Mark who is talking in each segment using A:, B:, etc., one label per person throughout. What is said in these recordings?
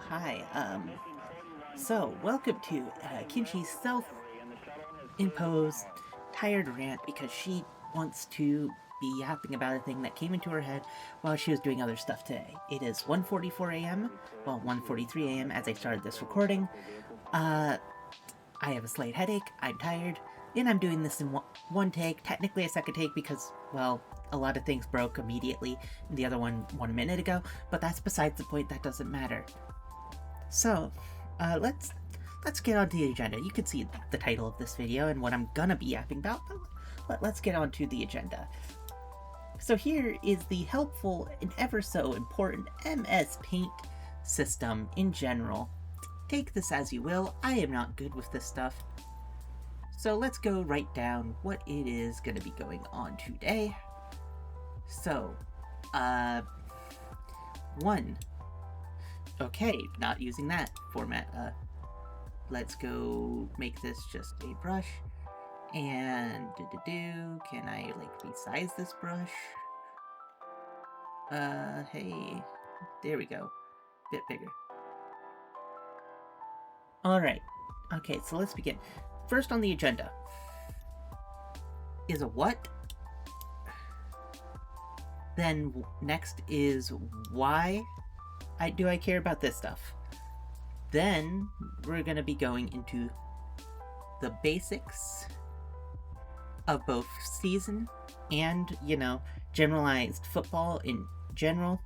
A: Hi. So welcome to Kinshe's self-imposed tired rant because she wants to be yapping about a thing that came into her head while she was doing other stuff today. It is 1:44 a.m. Well, 1:43 a.m. as I started this recording. Uh, I have a slight headache. I'm tired, and I'm doing this in one take. Technically, a second take because, well, a lot of things broke immediately, and the other one minute ago. But that's besides the point. That doesn't matter. So, let's get on to the agenda. You can see the title of this video and what I'm gonna be yapping about, but let's get on to the agenda. So here is the helpful and ever so important MSpaint system in general. Take this as you will. I am not good with this stuff. So let's go right down what it is going to be going on today. So, 1. Okay, not using that format. Let's go make this just a brush. And can I like resize this brush? Hey, there we go. Bit bigger. Alright, okay, so let's begin. First on the agenda is a what? Then next is why do I care about this stuff? Then we're gonna be going into the basics of both season and, generalized football in general.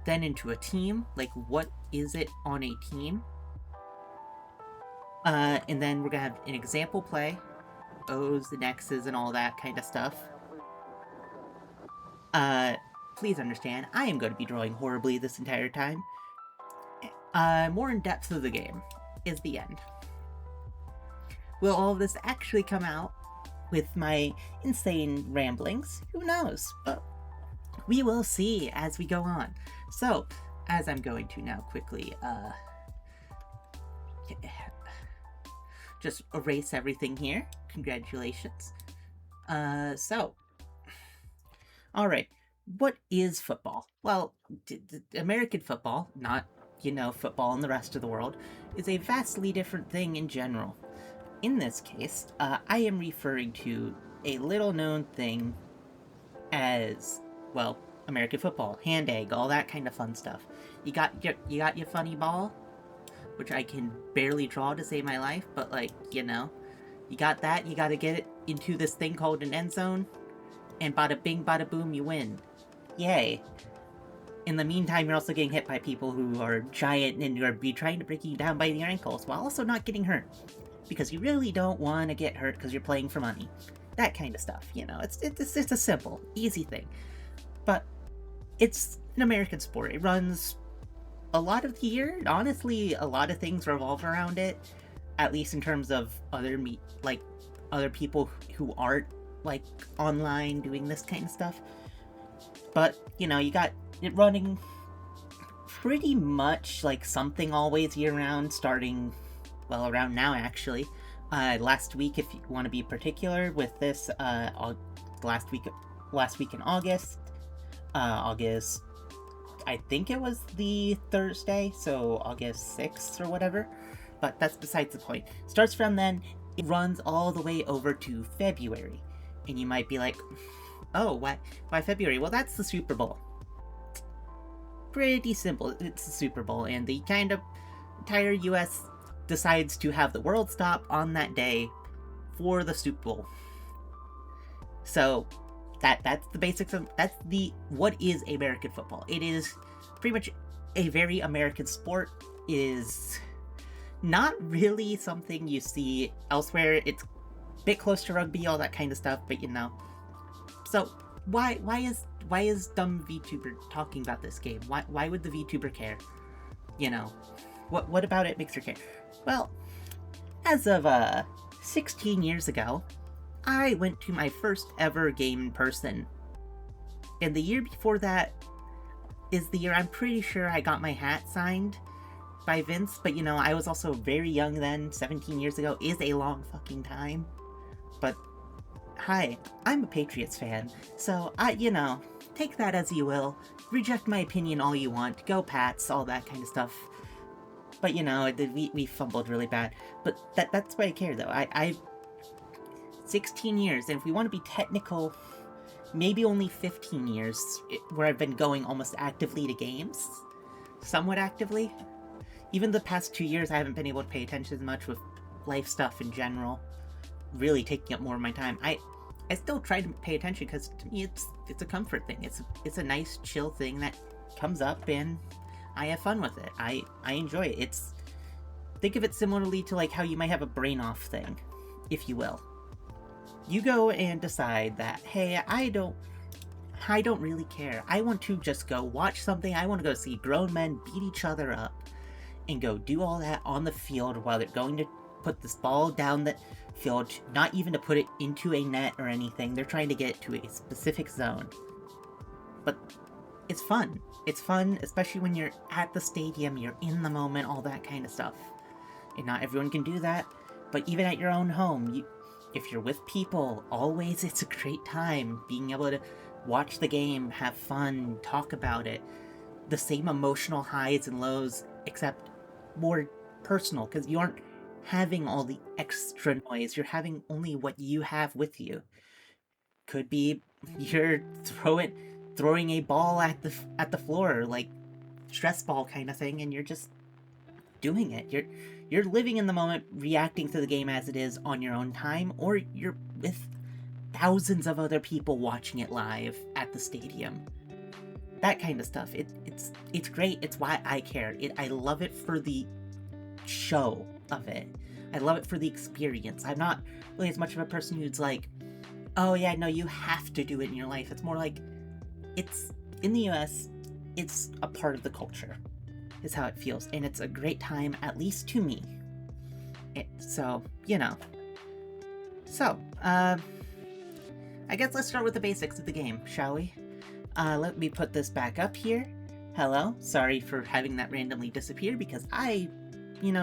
A: Then into a team, like what is it on a team? And then we're gonna have an example play, O's and X's and all that kind of stuff. Please understand, I am going to be drawing horribly this entire time. More in depth of the game is the end. Will all of this actually come out with my insane ramblings? Who knows? But we will see as we go on. So, as I'm going to now quickly, just erase everything here. Congratulations. Alright, what is football? Well, American football, not, football in the rest of the world, is a vastly different thing in general. In this case, I am referring to a little-known thing as, well, American football, hand egg, all that kind of fun stuff. You got your funny ball, which I can barely draw to save my life, but you got that, you gotta get it into this thing called an end zone, and bada bing, bada boom, you win. Yay. In the meantime, you're also getting hit by people who are giant and are trying to break you down by the ankles, while also not getting hurt. Because you really don't want to get hurt because you're playing for money. That kind of stuff, it's a simple, easy thing. But it's an American sport. It runs a lot of the year. Honestly, a lot of things revolve around it, at least in terms of other people who aren't online doing this kind of stuff. But you got it running pretty much something always year round, starting around now actually. Last week, if you want to be particular with this, last week in August, I think it was the Thursday, so August 6th or whatever, but that's besides the point. Starts from then, it runs all the way over to February, and you might be like, oh, why February? Well, that's the Super Bowl. Pretty simple, it's the Super Bowl, and the kind of entire US decides to have the world stop on that day for the Super Bowl. So that's the basics of what is American football. It is pretty much a very American sport. It is not really something you see elsewhere. It's a bit close to rugby, all that kind of stuff, but So why is dumb VTuber talking about this game? Why would the VTuber care? What about it makes her care? Well, as of 16 years ago, I went to my first ever game in person. And the year before that is the year I'm pretty sure I got my hat signed by Vince, but I was also very young then. 17 years ago is a long fucking time. But hi, I'm a Patriots fan, so take that as you will. Reject my opinion all you want. Go Pats, all that kind of stuff. But you know, we fumbled really bad. But that's why I care, though. I 16 years, and if we want to be technical, maybe only 15 years where I've been going almost actively to games. Somewhat actively. Even the past 2 years, I haven't been able to pay attention as much with life stuff in general. Really taking up more of my time. I still try to pay attention because to me it's a comfort thing. It's a nice chill thing that comes up and I have fun with it. I enjoy it. Think of it similarly to like how you might have a brain off thing, if you will. You go and decide that, hey, I don't really care. I want to just go watch something. I want to go see grown men beat each other up and go do all that on the field while they're going to put this ball down the field, not even to put it into a net or anything. They're trying to get it to a specific zone. But it's fun. It's fun, especially when you're at the stadium, you're in the moment, all that kind of stuff. And not everyone can do that, but even at your own home, if you're with people, always it's a great time being able to watch the game, have fun, talk about it. The same emotional highs and lows, except more personal, because you aren't having all the extra noise. You're having only what you have with you. Could be you're throwing a ball at the floor, like stress ball kind of thing, and you're just doing it. You're living in the moment, reacting to the game as it is on your own time, or you're with thousands of other people watching it live at the stadium. That kind of stuff. It's great. It's why I care. I love it for the show of it. I love it for the experience. I'm not really as much of a person who's like, oh yeah, no, you have to do it in your life. It's more like, it's in the US, it's a part of the culture, is how it feels, and it's a great time, at least to me. So, you know. So, I guess let's start with the basics of the game, shall we? Let me put this back up here. Hello, sorry for having that randomly disappear, because I,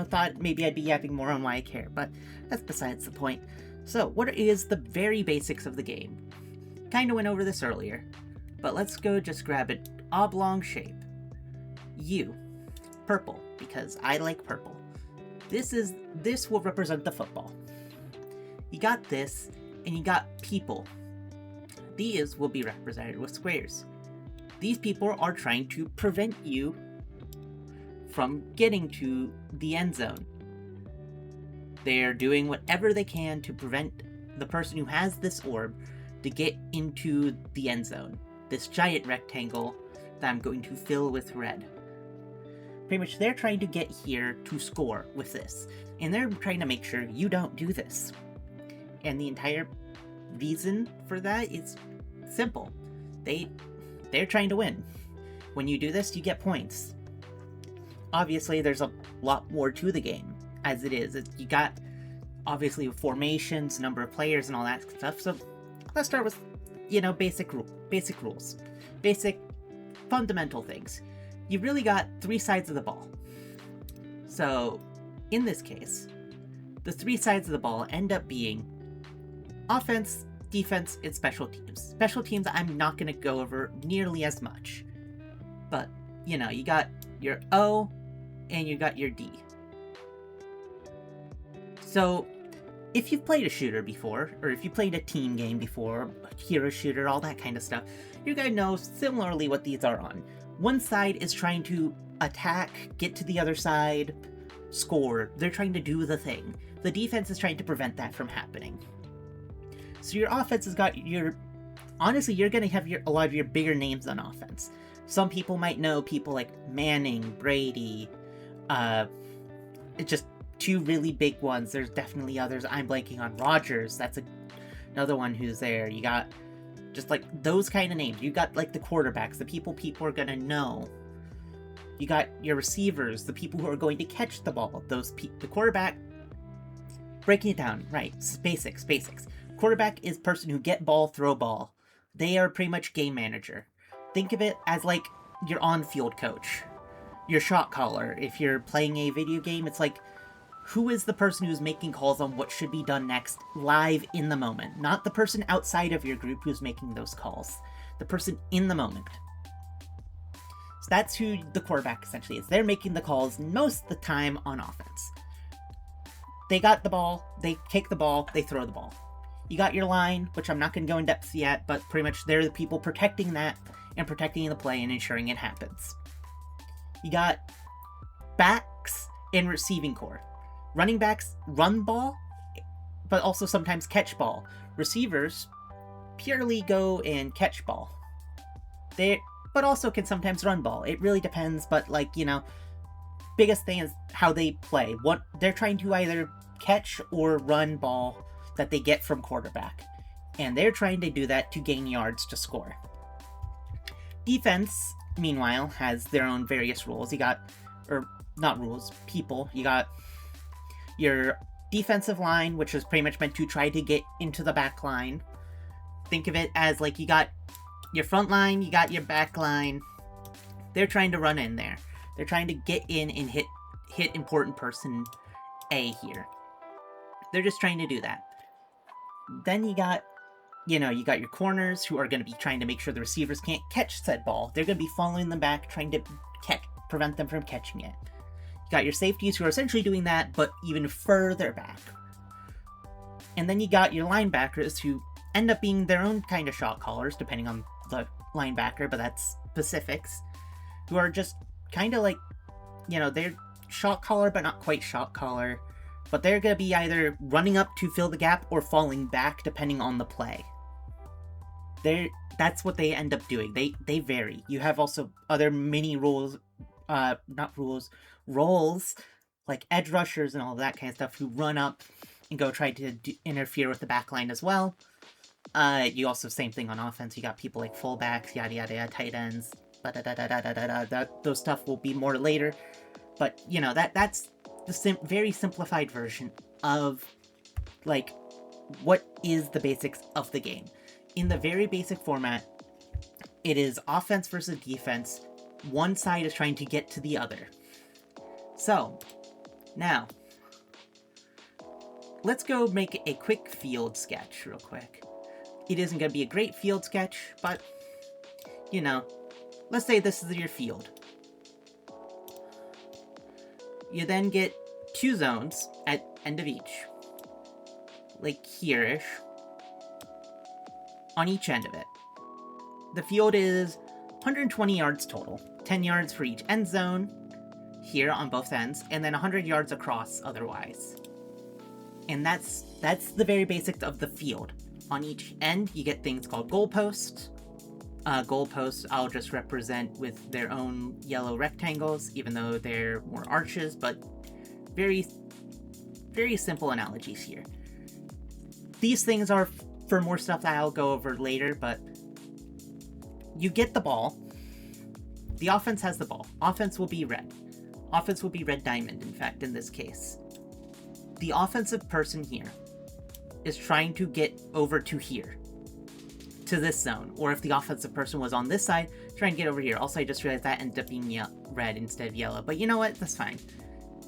A: thought maybe I'd be yapping more on why I care, but that's besides the point. So, what is the very basics of the game? Kinda went over this earlier, but let's go just grab an oblong shape. Purple, because I like purple. This will represent the football. You got this, and you got people. These will be represented with squares. These people are trying to prevent you from getting to the end zone. They're doing whatever they can to prevent the person who has this orb to get into the end zone. This giant rectangle that I'm going to fill with red. Pretty much they're trying to get here to score with this. And they're trying to make sure you don't do this. And the entire reason for that is simple. They're trying to win. When you do this, you get points. Obviously, there's a lot more to the game, as it is. You got, obviously, formations, number of players, and all that stuff. So, let's start with, basic rules. Basic, fundamental things. You really got 3 sides of the ball. So, in this case, the 3 sides of the ball end up being offense, defense, and special teams. Special teams I'm not going to go over nearly as much. But, you got your O and you got your D. So, if you've played a shooter before, or if you played a team game before, a hero shooter, all that kind of stuff, you're going to know similarly what these are on. One side is trying to attack, get to the other side, score. They're trying to do the thing. The defense is trying to prevent that from happening. So your offense has got honestly, you're going to have a lot of your bigger names on offense. Some people might know people like Manning, Brady, just 2 really big ones. There's definitely others. I'm blanking on Rodgers. That's another one who's there. You got just like those kind of names. You got like the quarterbacks, the people are going to know. You got your receivers, the people who are going to catch the ball. The quarterback, breaking it down, right, basics. Quarterback is person who get ball, throw ball. They are pretty much game manager. Think of it as like your on-field coach. Your shot caller. If you're playing a video game, it's like, who is the person who's making calls on what should be done next live in the moment? Not the person outside of your group who's making those calls. the person in the moment. So that's who the quarterback essentially is. They're making the calls most of the time on offense. They got the ball, they kick the ball, they throw the ball. You got your line, which I'm not going to go in depth yet, but pretty much they're the people protecting that and protecting the play and ensuring it happens. You got backs and receiving core. Running backs run ball, but also sometimes catch ball. Receivers purely go and catch ball. But also can sometimes run ball. It really depends, but biggest thing is how they play. What they're trying to either catch or run ball that they get from quarterback. And they're trying to do that to gain yards to score. Defense, meanwhile, has their own various rules. You got, or not rules, people. You got your defensive line, which is pretty much meant to try to get into the back line. Think of it as you got your front line, you got your back line. They're trying to run in there. They're trying to get in and hit important person A here. They're just trying to do that. Then you got your corners who are going to be trying to make sure the receivers can't catch said ball. They're going to be following them back, trying to prevent them from catching it. You got your safeties who are essentially doing that, but even further back. And then you got your linebackers who end up being their own kind of shot callers, depending on the linebacker, but that's specifics, who are just kind of they're shot caller, but not quite shot caller. But they're going to be either running up to fill the gap or falling back, depending on the play. That's what they end up doing. They vary. You have also other mini rules, roles, like edge rushers and all of that kind of stuff, who run up and go try to interfere with the back line as well. You also, same thing on offense. You got people like fullbacks, yada yada yada, tight ends, those stuff will be more later. But, that's the very simplified version of, what is the basics of the game. In the very basic format, it is offense versus defense. One side is trying to get to the other. So, now, let's go make a quick field sketch real quick. It isn't going to be a great field sketch, but, let's say this is your field. You then get 2 zones at end of each, like here-ish, on each end of it. The field is 120 yards total, 10 yards for each end zone, here on both ends, and then 100 yards across otherwise. And that's the very basics of the field. On each end, you get things called goalposts. Goalposts I'll just represent with their own yellow rectangles, even though they're more arches, but very, very simple analogies here. These things are for more stuff that I'll go over later, but you get the ball. The offense has the ball. Offense will be red. Offense will be red diamond, in fact, in this case. The offensive person here is trying to get over to here, to this zone, or if the offensive person was on this side, try and get over here. Also, I just realized that ended up being red instead of yellow, but you know what? That's fine.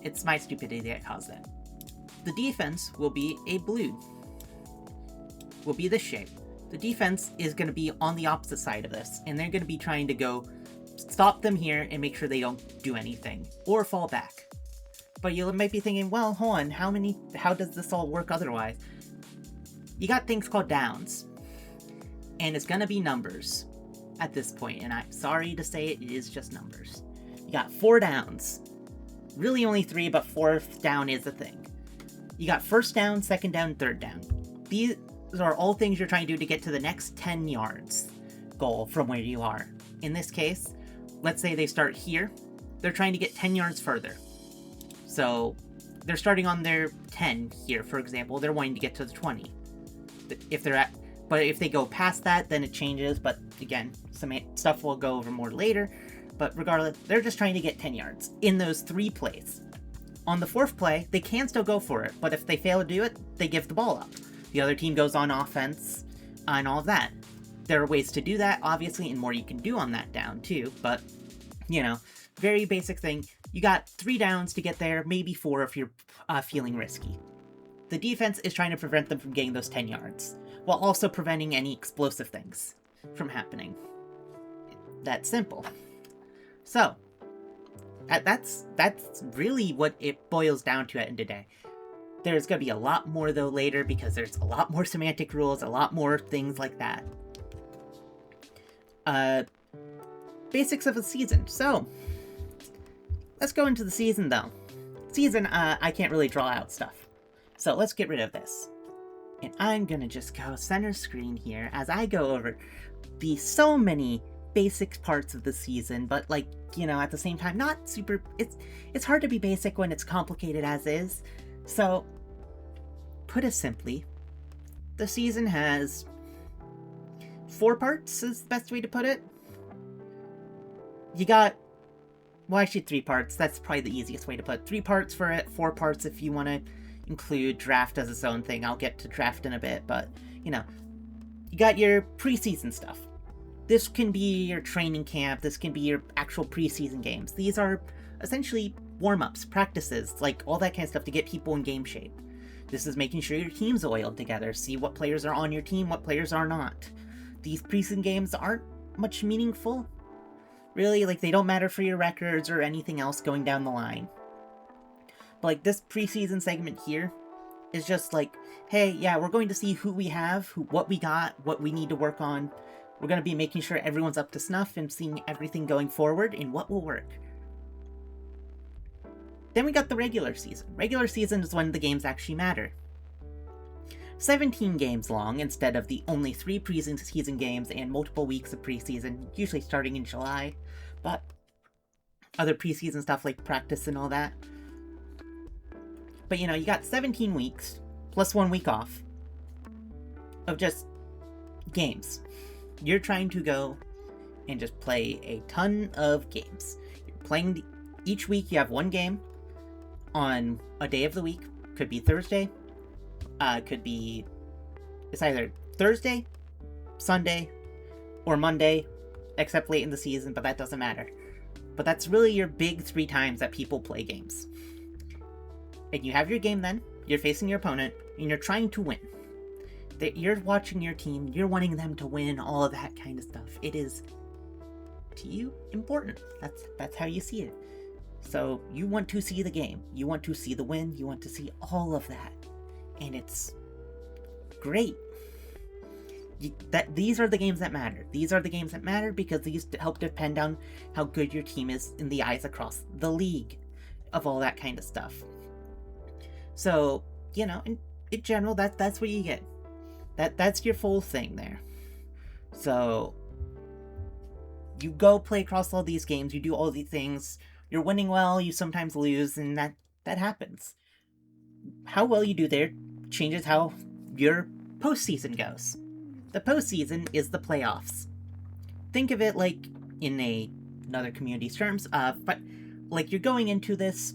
A: It's my stupidity that caused that. The defense will be a blue. Will be this shape. The defense is going to be on the opposite side of this, and they're going to be trying to go stop them here and make sure they don't do anything, or fall back. But you might be thinking, well, hold on, how does this all work otherwise? You got things called downs. And it's gonna be numbers at this point, and I'm sorry to say it is just numbers. You got 4 downs. Really only 3, but 4th down is a thing. You got first down, second down, third down. These are all things you're trying to do to get to the next 10 yards goal from where you are. In this case, let's say they start here. They're trying to get 10 yards further. So they're starting on their 10 here, for example. They're wanting to get to the 20. But if they go past that, then it changes. But again, some stuff we'll go over more later. But regardless, they're just trying to get 10 yards in those 3 plays. On the 4th play, they can still go for it. But if they fail to do it, they give the ball up. The other team goes on offense and all of that. There are ways to do that, obviously, and more you can do on that down too. But, very basic thing. You got 3 downs to get there, maybe 4 if you're feeling risky. The defense is trying to prevent them from getting those 10 yards, while also preventing any explosive things. from happening. That's simple. So, that's really what it boils down to at the end of the day. There's going to be a lot more, though, later, because there's a lot more semantic rules, a lot more things like that. Basics of a season. So, let's go into the season, though. Season, I can't really draw out stuff. So, let's get rid of this. And I'm going to just go center screen here as I go over the so many basic parts of the season, but, like, you know, at the same time, not super... It's hard to be basic when it's complicated as is. So, put it simply, the season has 4 parts, is the best way to put it. You got, well, actually 3 parts. That's probably the easiest way to put it. 3 parts for it, 4 parts if you want to include draft as its own thing. I'll get to draft in a bit, but, you know, you got your preseason stuff. This can be your training camp. This can be your actual preseason games. These are essentially warm-ups, practices, like all that kind of stuff to get people in game shape. This is making sure your team's oiled together, see what players are on your team, what players are not. These preseason games aren't much meaningful. Really, like, they don't matter for your records or anything else going down the line. But, like, this preseason segment here is just like, hey, yeah, we're going to see who we have, what we got, what we need to work on. We're going to be making sure everyone's up to snuff and seeing everything going forward and what will work. Then we got the regular season. Regular season is when the games actually matter. 17 games long instead of the only 3 preseason games and multiple weeks of preseason, usually starting in July, but other preseason stuff like practice and all that. But, you know, you got 17 weeks, plus 1 week off, of just games. You're trying to go and just play a ton of games. You're playing each week you have 1 game on a day of the week. Could be Thursday. It's either Thursday, Sunday, or Monday, except late in the season, but that doesn't matter. But that's really your big 3 times that people play games. And you have your game then, you're facing your opponent, and you're trying to win. You're watching your team, you're wanting them to win, all of that kind of stuff. It is, to you, important. That's how you see it. So, you want to see the game, you want to see the win, you want to see all of that. And it's great. These are the games that matter. These are the games that matter because these help depend on how good your team is in the eyes across the league, of all that kind of stuff. So, you know, in general, that's what you get. That's your full thing there. So, you go play across all these games, you do all these things, you're winning well, you sometimes lose, and that happens. How well you do there changes how your postseason goes. The postseason is the playoffs. Think of it like, in another community's terms, but like you're going into this,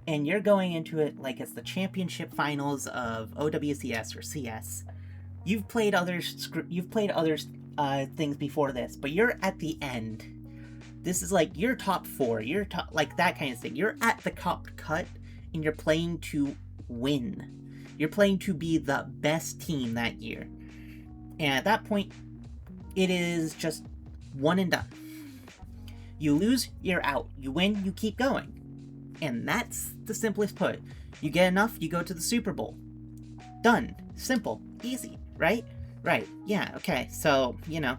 A: and you're going into it like it's the championship finals of OWCS or CS. You've played other things before this, but you're at the end. This is like your top 4, your top, like that kind of thing. You're at the top cut, and you're playing to win. You're playing to be the best team that year. And at that point, it is just one and done. You lose, you're out. You win, you keep going. And that's the simplest put. You get enough, you go to the Super Bowl. Done. Simple. Easy. Right? Right. Yeah, okay. So, you know.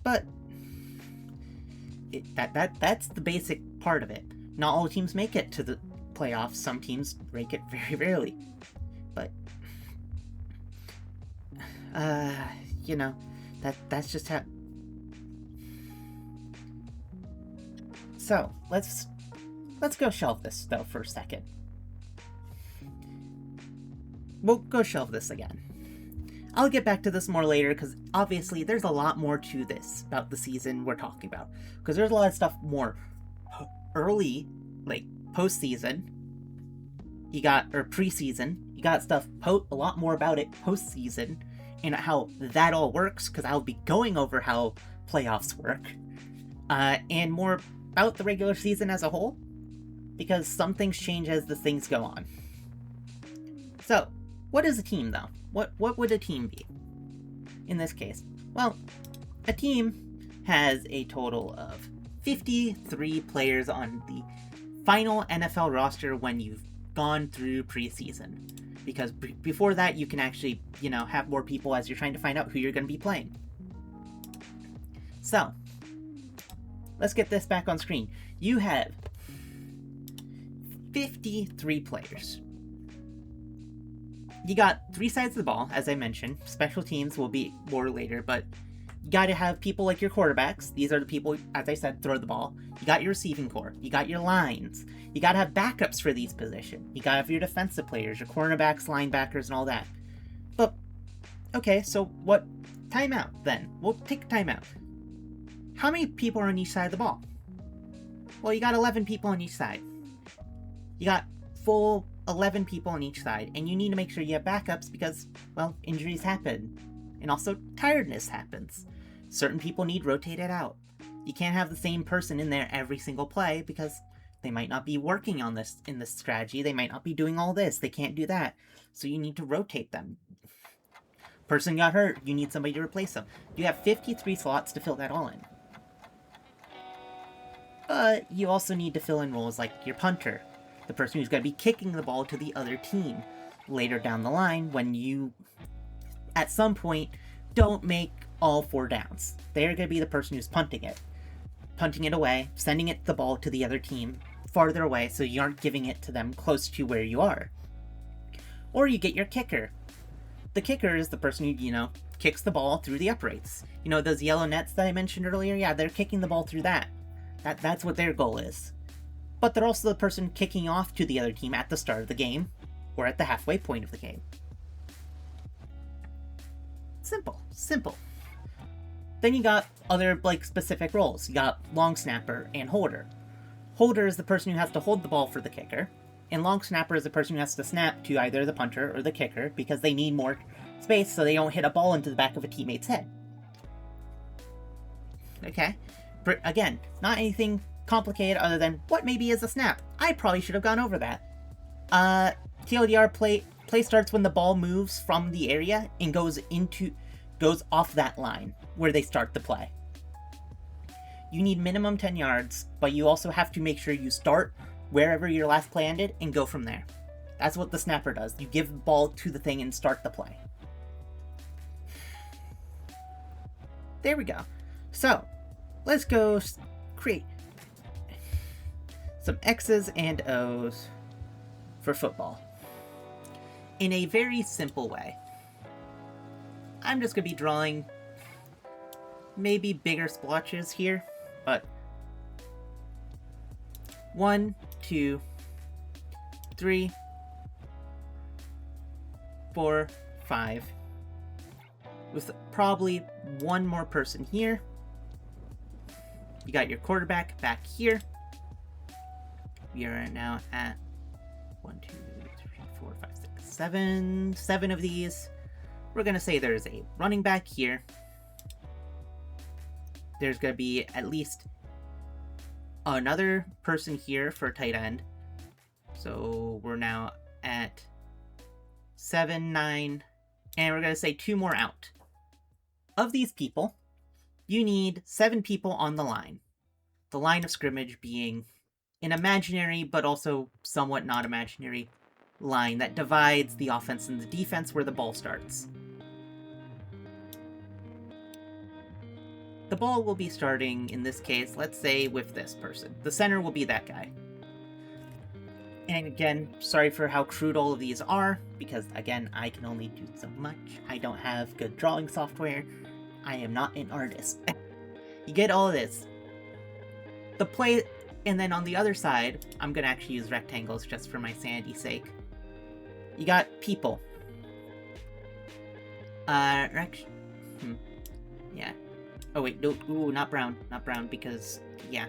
A: But that's the basic part of it. Not all teams make it to the playoffs. Some teams make it very rarely. But you know, that's just how. So, let's go shelve this though for a second. We'll go shelve this again. I'll get back to this more later because obviously there's a lot more to this about the season we're talking about. Because there's a lot of stuff more early, like postseason. You got, or preseason. You got stuff a lot more about it postseason and how that all works because I'll be going over how playoffs work. And more about the regular season as a whole because some things change as the things go on. So, what is a team though? What would a team be? In this case, Well, a team has a total of 53 players on the final NFL roster when you've gone through preseason. Because before that, you can actually, have more people as you're trying to find out who you're going to be playing. So, let's get this back on screen. You have 53 players. You got 3 sides of the ball, as I mentioned. Special teams will be more later, but you got to have people like your quarterbacks. These are the people, as I said, throw the ball. You got your receiving core. You got your lines. You got to have backups for these positions. You got to have your defensive players, your cornerbacks, linebackers, and all that. But, okay, so what? Timeout, then. We'll take a timeout. How many people are on each side of the ball? Well, you got 11 people on each side. You got full 11 people on each side, and you need to make sure you have backups because, well, injuries happen. And also, tiredness happens. Certain people need rotated out. You can't have the same person in there every single play because they might not be working on this in this strategy. They might not be doing all this. They can't do that. So you need to rotate them. Person got hurt. You need somebody to replace them. You have 53 slots to fill that all in. But you also need to fill in roles like your punter, the person who's going to be kicking the ball to the other team later down the line when you, at some point, don't make all 4 downs. They're going to be the person who's punting it away, sending the ball to the other team farther away so you aren't giving it to them close to where you are. Or you get your kicker. The kicker is the person who, kicks the ball through the uprights. Those yellow nets that I mentioned earlier? Yeah, they're kicking the ball through that. That's what their goal is. But they're also the person kicking off to the other team at the start of the game, or at the halfway point of the game. Simple. Then you got other, specific roles. You got long snapper and holder. Holder is the person who has to hold the ball for the kicker, and long snapper is the person who has to snap to either the punter or the kicker because they need more space so they don't hit a ball into the back of a teammate's head. Okay? Again, not anything complicated other than what maybe is a snap. I probably should have gone over that. TLDR play starts when the ball moves from the area and goes off that line where they start the play. You need minimum 10 yards, but you also have to make sure you start wherever your last play ended and go from there. That's what the snapper does. You give the ball to the thing and start the play. There we go. So, let's go create some X's and O's for football in a very simple way. I'm just going to be drawing maybe bigger splotches here, but 1, 2, 3, 4, 5, with probably one more person here. You got your quarterback back here. We are now at 1, 2, 3, 4, 5, 6, 7. 7 of these. We're going to say there's a running back here. There's going to be at least another person here for a tight end. So we're now at 7, 9, and we're going to say 2 more out. Of these people, you need 7 people on the line. The line of scrimmage being an imaginary, but also somewhat not imaginary, line that divides the offense and the defense where the ball starts. The ball will be starting, in this case, let's say with this person. The center will be that guy. And again, sorry for how crude all of these are, because again, I can only do so much. I don't have good drawing software. I am not an artist. You get all of this. The play, and then on the other side, I'm going to actually use rectangles just for my sanity's sake. You got people. Yeah. Oh wait, no, ooh, not brown, because, yeah,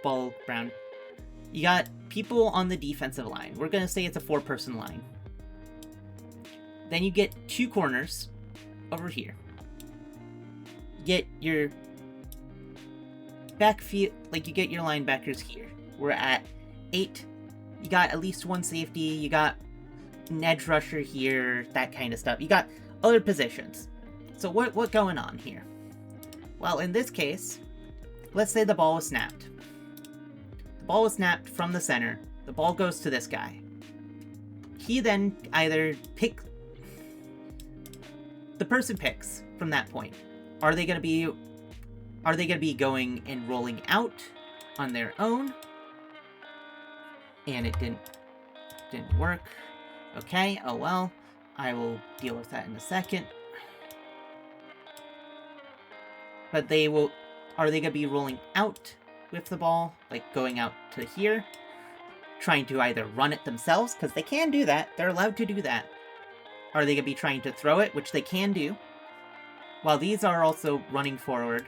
A: ball brown. You got people on the defensive line. We're going to say it's a 4-person line. Then you get 2 corners over here. Get your backfield, you get your linebackers here. We're at 8. You got at least 1 safety. You got an edge rusher here, that kind of stuff. You got other positions. So what going on here? Well, in this case, let's say the ball was snapped. The ball was snapped from the center. The ball goes to this guy. He then the person picks from that point. Are they gonna be going and rolling out on their own? And it didn't work. Okay, oh well. I will deal with that in a second. But are they gonna be rolling out with the ball? Like going out to here? Trying to either run it themselves, because they can do that. They're allowed to do that. Are they gonna be trying to throw it, which they can do? While these are also running forward.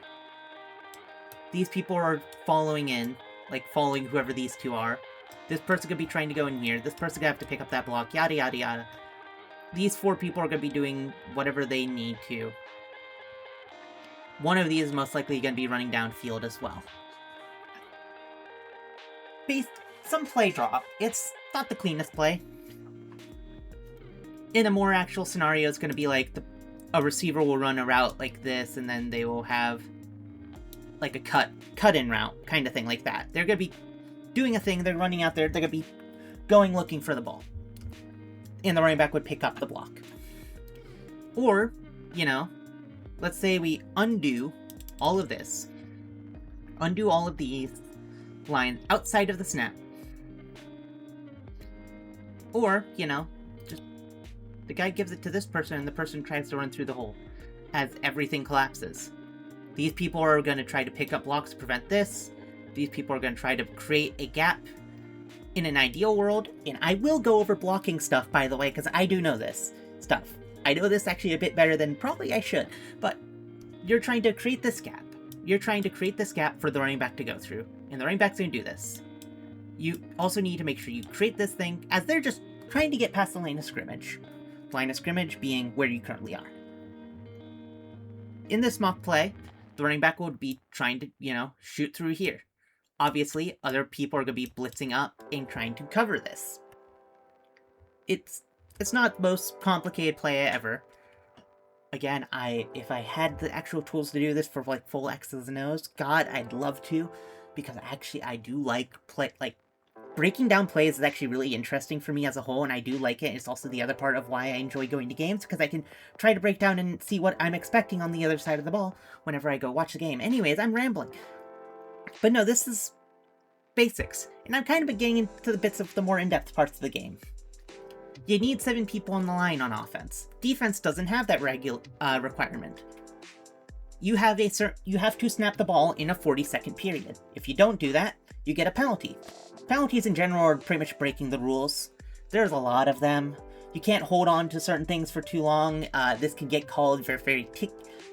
A: These people are following in, like following whoever these two are. This person could be trying to go in here. This person could have to pick up that block, yada yada yada. These 4 people are going to be doing whatever they need to. One of these is most likely going to be running downfield as well. Some play draw. It's not the cleanest play. In a more actual scenario, it's going to be like a receiver will run a route like this, and then they will have like a cut-in route kind of thing like that. They're going to be doing a thing, they're running out there, they're going to be going looking for the ball. And the running back would pick up the block. Or, you know, let's say we undo all of this. Undo all of these lines outside of the snap. Or, you know, just the guy gives it to this person and the person tries to run through the hole as everything collapses. These people are going to try to pick up blocks to prevent this. These people are going to try to create a gap in an ideal world. And I will go over blocking stuff, by the way, because I do know this stuff. I know this actually a bit better than probably I should. But you're trying to create this gap. You're trying to create this gap for the running back to go through. And the running back's going to do this. You also need to make sure you create this thing as they're just trying to get past the line of scrimmage. The line of scrimmage being where you currently are. In this mock play, the running back would be trying to, you know, shoot through here. Obviously, other people are going to be blitzing up and trying to cover this. It's not the most complicated play ever. Again, if I had the actual tools to do this for like full X's and O's, God, I'd love to, because actually I do like breaking down plays is actually really interesting for me as a whole, and I do like it. It's also the other part of why I enjoy going to games, because I can try to break down and see what I'm expecting on the other side of the ball whenever I go watch the game. Anyways, I'm rambling. But no, this is basics, and I'm kind of getting into the bits of the more in-depth parts of the game. You need 7 people on the line on offense. Defense doesn't have that requirement. You have to snap the ball in a 40-second period. If you don't do that, you get a penalty. Penalties in general are pretty much breaking the rules. There's a lot of them. You can't hold on to certain things for too long. This can get called for very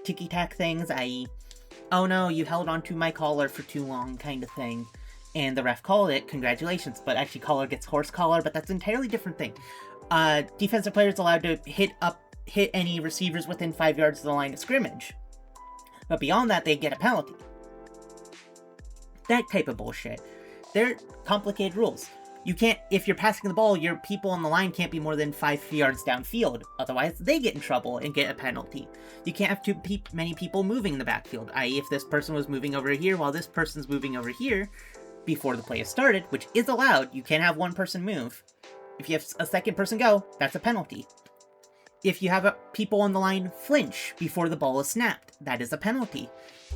A: ticky-tack things, i.e., oh no, you held on to my collar for too long kind of thing. And the ref called it, congratulations, but actually collar gets horse collar, but that's an entirely different thing. Defensive players allowed to hit any receivers within 5 yards of the line of scrimmage. But beyond that, they get a penalty. That type of bullshit. They're complicated rules. You can't, if you're passing the ball, your people on the line can't be more than 5 yards downfield. Otherwise, they get in trouble and get a penalty. You can't have too many people moving in the backfield, i.e. if this person was moving over here while this person's moving over here before the play is started, which is allowed, you can't have one person move. If you have a second person go, that's a penalty. If you have people on the line flinch before the ball is snapped, that is a penalty.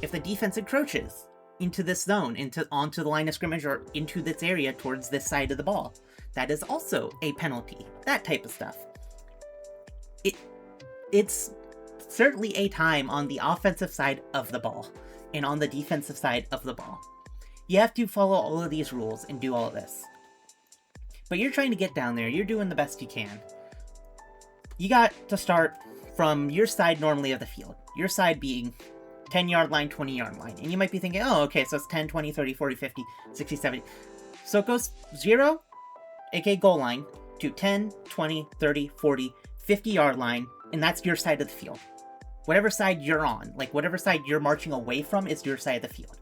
A: If the defense encroaches into this zone, onto the line of scrimmage or into this area towards this side of the ball, that is also a penalty. That type of stuff. It's certainly a time on the offensive side of the ball and on the defensive side of the ball. You have to follow all of these rules and do all of this. But you're trying to get down there, you're doing the best you can. You got to start from your side normally of the field. Your side being 10-yard line, 20-yard line. And you might be thinking, oh, okay, so it's 10, 20, 30, 40, 50, 60, 70. So it goes 0, aka goal line, to 10, 20, 30, 40, 50-yard line, and that's your side of the field. Whatever side you're on, like whatever side you're marching away from is your side of the field.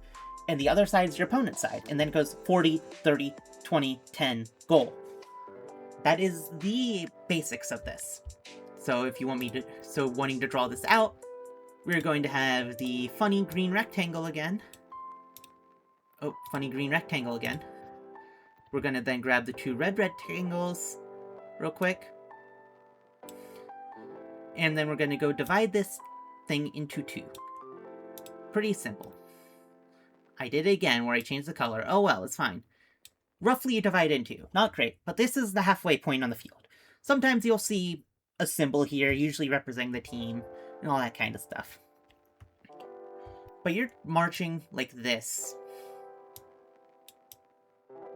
A: And the other side is your opponent's side. And then it goes 40, 30, 20, 10, goal. That is the basics of this. So if you want me to, wanting to draw this out, we're going to have the funny green rectangle again. Oh, funny green rectangle again. We're going to then grab the 2 red rectangles real quick. And then we're going to go divide this thing into 2. Pretty simple. I did it again where I changed the color. Oh well, it's fine. Roughly you divide into. Not great, but this is the halfway point on the field. Sometimes you'll see a symbol here, usually representing the team, and all that kind of stuff. But you're marching like this.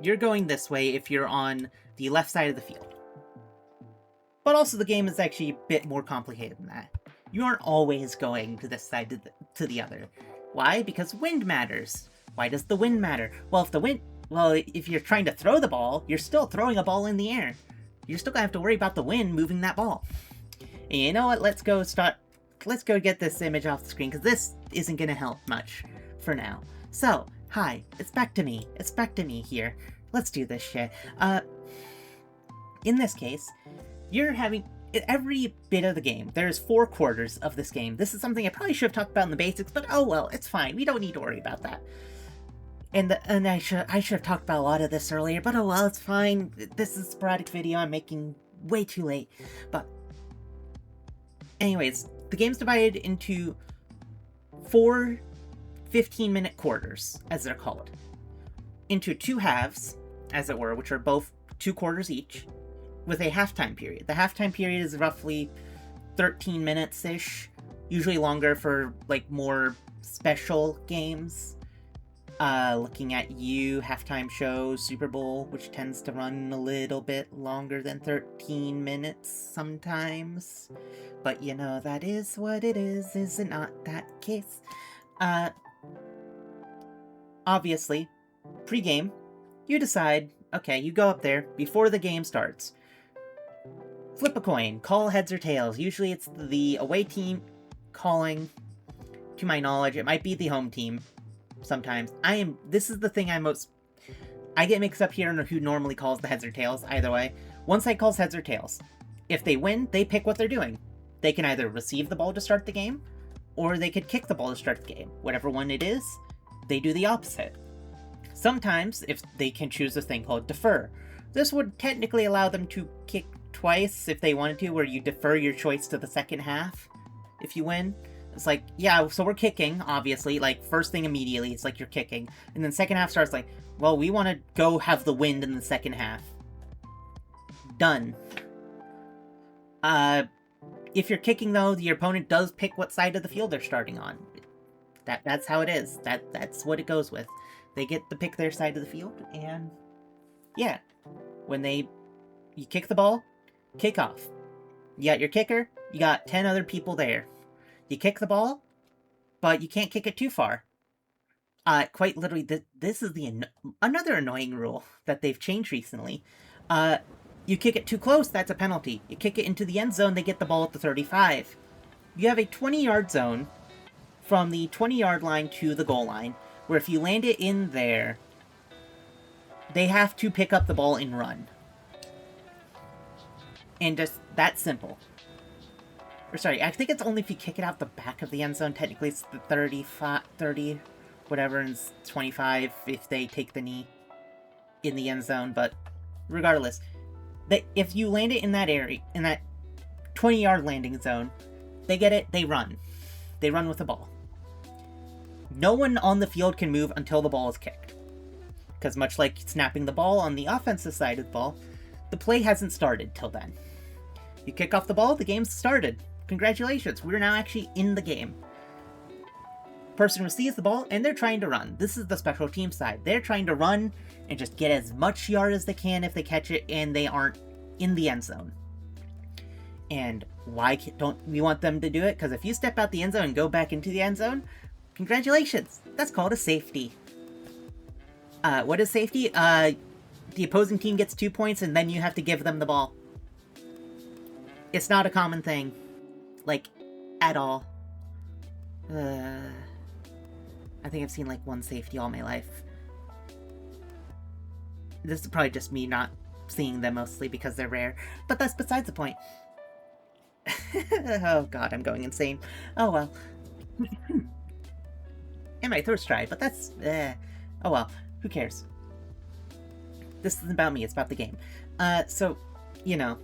A: You're going this way if you're on the left side of the field. But also the game is actually a bit more complicated than that. You aren't always going to this side to the other. Why? Because wind matters. Why does the wind matter? Well, if you're trying to throw the ball, you're still throwing a ball in the air. You're still gonna have to worry about the wind moving that ball. And you know what? Let's go get this image off the screen, because this isn't gonna help much for now. So, hi, it's back to me. It's back to me here. Let's do this shit. In this case, you're having every bit of the game. There's 4 quarters of this game. This is something I probably should have talked about in the basics, but oh well, it's fine. We don't need to worry about that. And I should have talked about a lot of this earlier, but oh well, it's fine. This is a sporadic video I'm making way too late. But anyways, the game's divided into 4 15-minute quarters, as they're called. Into 2 halves, as it were, which are both 2 quarters each, with a halftime period. The halftime period is roughly 13 minutes-ish, usually longer for, like, more special games. Looking at you, halftime show, Super Bowl, which tends to run a little bit longer than 13 minutes sometimes. But you know, that is what it is it not that case? Obviously, pre-game, you decide, okay, you go up there before the game starts. Flip a coin, call heads or tails. Usually it's the away team calling. To my knowledge, it might be the home team. Sometimes. This is the thing I get mixed up here on who normally calls the heads or tails, either way. One side calls heads or tails. If they win, they pick what they're doing. They can either receive the ball to start the game, or they could kick the ball to start the game. Whatever one it is, they do the opposite. Sometimes, if they can choose a thing called defer. This would technically allow them to kick twice if they wanted to, where you defer your choice to the second half if you win. It's like, yeah, so we're kicking, obviously, like, first thing immediately, it's like you're kicking. And then second half starts like, well, we want to go have the wind in the second half. Done. If you're kicking, though, your opponent does pick what side of the field they're starting on. That's how it is. That's what it goes with. They get to pick their side of the field, and yeah. When you kick the ball, kick off. You got your kicker, you got 10 other people there. You kick the ball, but you can't kick it too far. Quite literally, this is another annoying rule that they've changed recently. You kick it too close, that's a penalty. You kick it into the end zone, they get the ball at the 35. You have a 20-yard zone from the 20-yard line to the goal line, where if you land it in there, they have to pick up the ball and run. And just that simple. Or sorry, I think it's only if you kick it out the back of the end zone. Technically, it's the 30, whatever, and it's 25 if they take the knee in the end zone. But regardless, if you land it in that area, in that 20-yard landing zone, they get it, they run. They run with the ball. No one on the field can move until the ball is kicked. Because much like snapping the ball on the offensive side of the ball, the play hasn't started till then. You kick off the ball, the game's started. Congratulations, we're now actually in the game. Person receives the ball, and they're trying to run. This is the special team side. They're trying to run and just get as much yard as they can if they catch it and they aren't in the end zone. And why don't we want them to do it? Because if you step out the end zone and go back into the end zone, congratulations, that's called a safety. What is safety? The opposing team gets 2 points and then you have to give them the ball. It's not a common thing. Like, at all. I think I've seen like one safety all my life. This is probably just me not seeing them mostly because they're rare. But that's besides the point. Oh god, I'm going insane. Oh well. And my throat's dry, but that's oh well, who cares? This isn't about me, it's about the game. So, you know,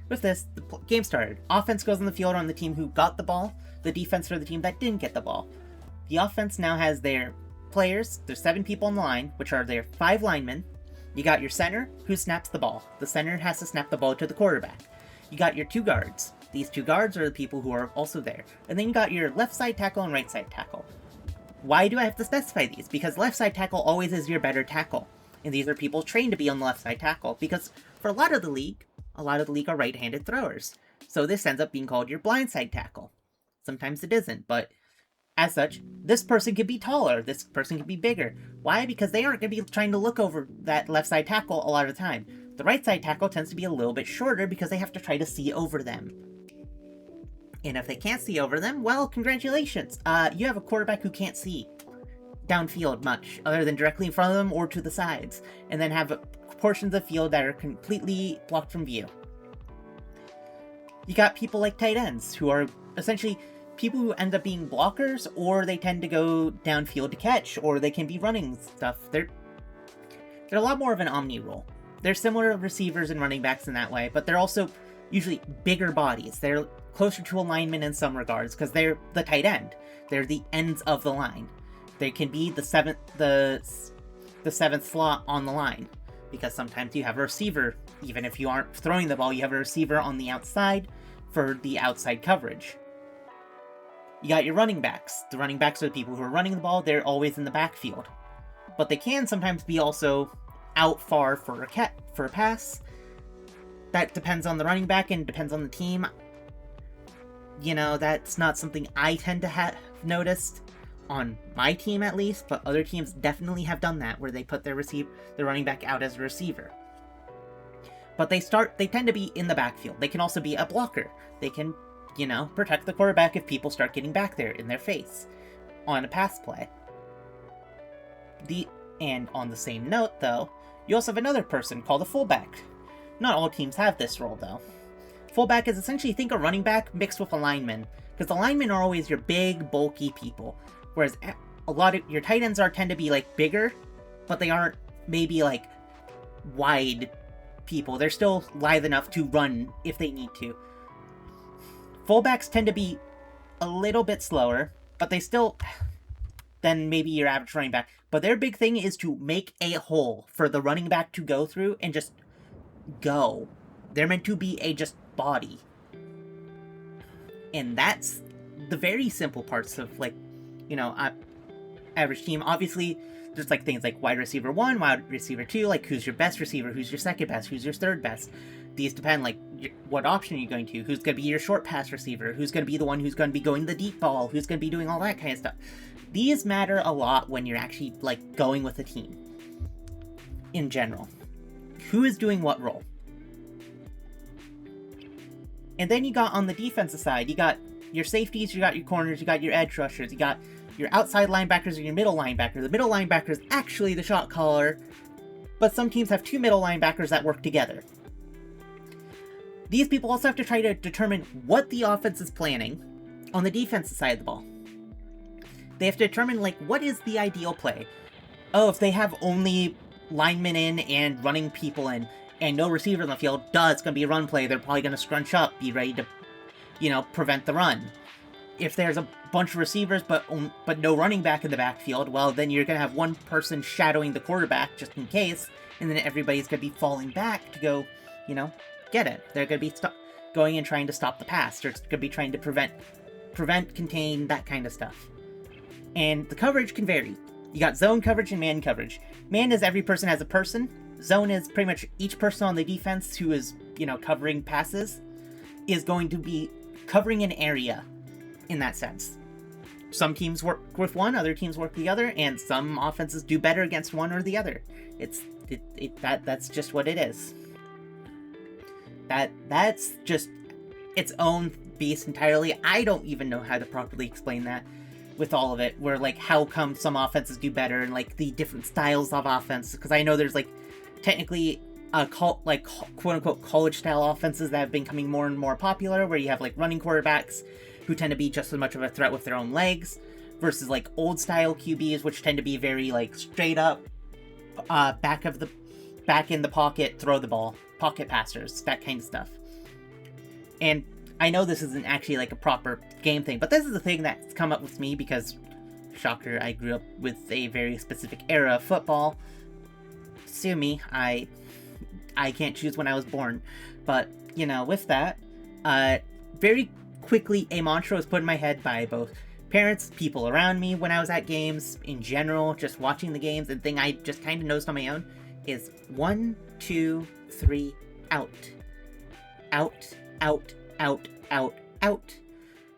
A: with this, the game started. Offense goes on the field on the team who got the ball, the defense for the team that didn't get the ball. The offense now has their players, there's 7 people on the line, which are their 5 linemen. You got your center, who snaps the ball. The center has to snap the ball to the quarterback. You got your 2 guards. These 2 guards are the people who are also there. And then you got your left side tackle and right side tackle. Why do I have to specify these? Because left side tackle always is your better tackle. And these are people trained to be on the left side tackle. Because for a lot of the league are right-handed throwers. So this ends up being called your blind side tackle. Sometimes it isn't, but as such, this person could be taller, this person could be bigger. Why? Because they aren't going to be trying to look over that left side tackle a lot of the time. The right side tackle tends to be a little bit shorter because they have to try to see over them. And if they can't see over them, well, congratulations. You have a quarterback who can't see downfield much, other than directly in front of them or to the sides, and then have portions of the field that are completely blocked from view. You got people like tight ends, who are essentially people who end up being blockers, or they tend to go downfield to catch, or they can be running stuff. They're a lot more of an omni role. They're similar to receivers and running backs in that way, but they're also usually bigger bodies. They're closer to a lineman in some regards, because they're the tight end. They're the ends of the line. They can be the seventh slot on the line, because sometimes you have a receiver. Even if you aren't throwing the ball, you have a receiver on the outside for the outside coverage. You got your running backs. The running backs are the people who are running the ball. They're always in the backfield. But they can sometimes be also out far for a pass. That depends on the running back and depends on the team. You know, that's not something I tend to have noticed on my team, at least, but other teams definitely have done that, where they put their running back out as a receiver. But they tend to be in the backfield. They can also be a blocker. They can, you know, protect the quarterback if people start getting back there in their face on a pass play. And on the same note, though, you also have another person called a fullback. Not all teams have this role, though. Fullback is essentially, think a running back mixed with a lineman, because the linemen are always your big, bulky people, whereas a lot of your tight ends tend to be, like, bigger, but they aren't maybe, like, wide people. They're still lithe enough to run if they need to. Fullbacks tend to be a little bit slower, but they still than maybe your average running back. But their big thing is to make a hole for the running back to go through and just go. They're meant to be a just body. And that's the very simple parts of, like, you know, average team. Obviously, there's, like, things like wide receiver 1, wide receiver 2, like, who's your best receiver, who's your second best, who's your third best. These depend, like, what option are you going to, who's going to be your short pass receiver, who's going to be the one who's going to be going the deep ball, who's going to be doing all that kind of stuff. These matter a lot when you're actually, like, going with a team. In general. Who is doing what role? And then you got, on the defensive side, you got your safeties, you got your corners, you got your edge rushers, you got your outside linebackers and your middle linebacker. The middle linebacker is actually the shot caller, but some teams have 2 middle linebackers that work together. These people also have to try to determine what the offense is planning on the defensive side of the ball. They have to determine, like, what is the ideal play? Oh, if they have only linemen in and running people in, and no receiver in the field, it's going to be a run play. They're probably going to scrunch up, be ready to, you know, prevent the run. If there's a bunch of receivers but no running back in the backfield, well, then you're going to have one person shadowing the quarterback just in case, and then everybody's going to be falling back to go, you know, get it. They're going to be going and trying to stop the pass. They're going to be trying to prevent, contain, that kind of stuff. And the coverage can vary. You got zone coverage and man coverage. Man is every person has a person. Zone is pretty much each person on the defense who is, you know, covering passes is going to be covering an area in that sense. Some teams work with one, other teams work the other, and some offenses do better against one or the other. That's just what it is. That's just its own beast entirely. I don't even know how to properly explain that with all of it, where, like, how come some offenses do better and, like, the different styles of offense, because I know there's, like, technically quote-unquote college-style offenses that have been becoming more and more popular, where you have, like, running quarterbacks who tend to be just as much of a threat with their own legs, versus like old style QBs, which tend to be very like straight up, back in the pocket, throw the ball, pocket passers, that kind of stuff. And I know this isn't actually like a proper game thing, but this is the thing that's come up with me because, shocker, I grew up with a very specific era of football. Sue me, I can't choose when I was born. But, you know, with that, very quickly a mantra was put in my head by both parents, people around me when I was at games, in general, just watching the games, and thing I just kind of noticed on my own is 1, 2, 3, out. Out, out, out, out, out.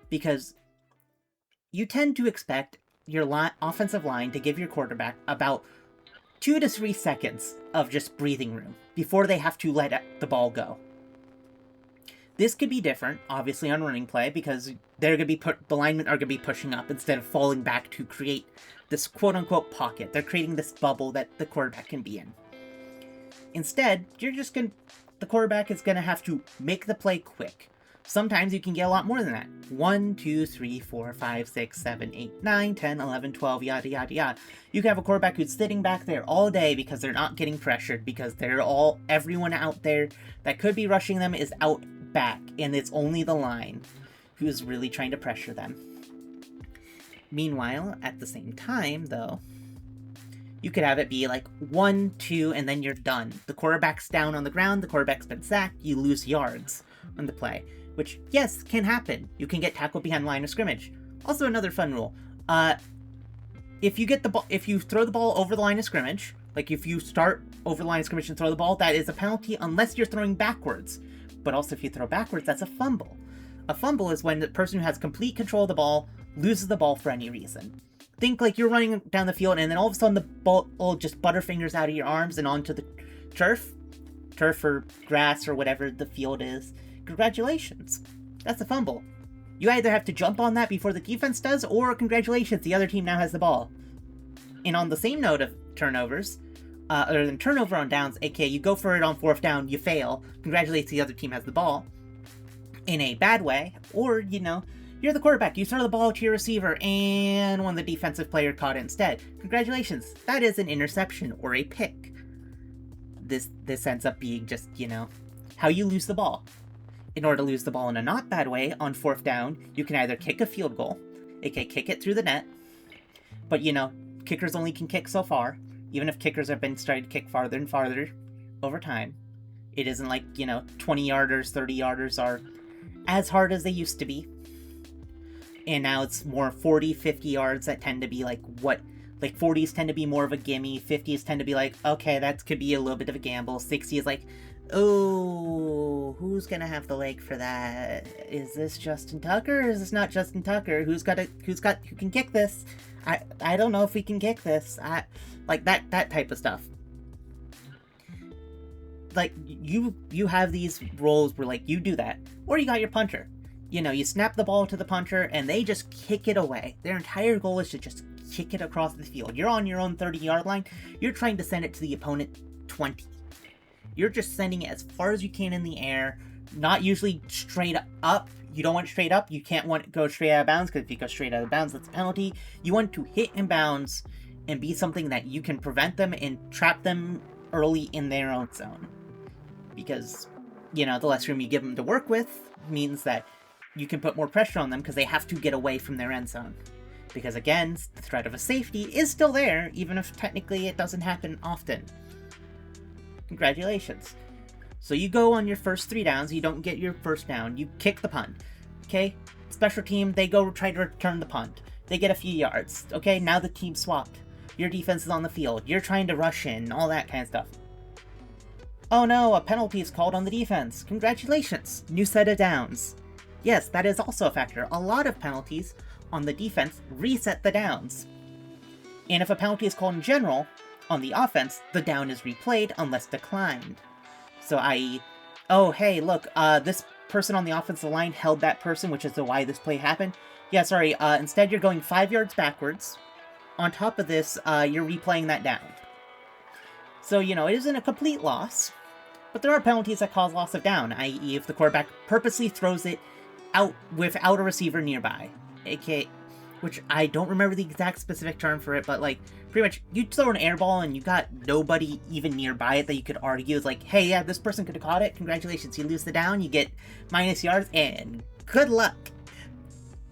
A: Because you tend to expect your offensive line to give your quarterback about 2 to 3 seconds of just breathing room before they have to let the ball go. This could be different, obviously, on running play, because they're going to be the linemen are going to be pushing up instead of falling back to create this quote-unquote pocket. They're creating this bubble that the quarterback can be in. Instead, the quarterback is going to have to make the play quick. Sometimes you can get a lot more than that. 1, 2, 3, 4, 5, 6, 7, 8, 9, 10, 11, 12, yada, yada, yada. You can have a quarterback who's sitting back there all day because they're not getting pressured, because everyone out there that could be rushing them is out back, and it's only the line who's really trying to pressure them. Meanwhile, at the same time, though, you could have it be like 1, 2, and then you're done. The quarterback's down on the ground, the quarterback's been sacked, you lose yards on the play. Which, yes, can happen. You can get tackled behind line of scrimmage. Also, another fun rule. If you throw the ball over the line of scrimmage, like if you start over the line of scrimmage and throw the ball, that is a penalty unless you're throwing backwards. But also, if you throw backwards, that's a fumble. A fumble is when the person who has complete control of the ball loses the ball for any reason. Think like you're running down the field and then all of a sudden the ball just butterfingers out of your arms and onto the turf or grass or whatever the field is. Congratulations. That's a fumble. You either have to jump on that before the defense does, or congratulations, the other team now has the ball. And on the same note of turnovers, other than turnover on downs, aka you go for it on 4th down, you fail, congratulations, the other team has the ball, in a bad way, or, you know, you're the quarterback, you throw the ball to your receiver, and one of the defensive player caught it instead. Congratulations, that is an interception, or a pick. This ends up being just, you know, how you lose the ball. In order to lose the ball in a not bad way, on 4th down, you can either kick a field goal, aka kick it through the net, but, you know, kickers only can kick so far, even if kickers have been starting to kick farther and farther over time. It isn't like, you know, 20-yarders, 30-yarders are as hard as they used to be. And now it's more 40, 50 yards that tend to be like 40s tend to be more of a gimme, 50s tend to be like, okay, that could be a little bit of a gamble, 60 is like, oh, who's gonna have the leg for that? Is this Justin Tucker or is this not Justin Tucker? Who can kick this? I don't know if we can kick this. Like that type of stuff. Like you have these roles where like you do that, or you got your punter. You know, you snap the ball to the punter and they just kick it away. Their entire goal is to just kick it across the field. You're on your own 30-yard line. You're trying to send it to the opponent 20. You're just sending it as far as you can in the air, not usually straight up. You don't want it straight up. You can't want it to go straight out of bounds, because if you go straight out of bounds, that's a penalty. You want to hit in bounds and be something that you can prevent them and trap them early in their own zone. Because, you know, the less room you give them to work with means that you can put more pressure on them because they have to get away from their end zone. Because again, the threat of a safety is still there, even if technically it doesn't happen often. Congratulations. So you go on your first 3 downs, you don't get your first down, you kick the punt. Okay? Special team, they go try to return the punt. They get a few yards. Okay, now the team swapped. Your defense is on the field. You're trying to rush in, all that kind of stuff. Oh no, a penalty is called on the defense. Congratulations. New set of downs. Yes, that is also a factor. A lot of penalties on the defense reset the downs. And if a penalty is called in general, on the offense, the down is replayed unless declined. So i.e., oh hey, look, this person on the offensive line held that person, which is why this play happened. Yeah, sorry, instead you're going 5 yards backwards. On top of this, you're replaying that down. So, you know, it isn't a complete loss, but there are penalties that cause loss of down, i.e. if the quarterback purposely throws it without a receiver nearby, aka, which I don't remember the exact specific term for it, but like pretty much you throw an air ball and you got nobody even nearby it that you could argue is like, hey, yeah, this person could have caught it. Congratulations, you lose the down, you get minus yards, and good luck.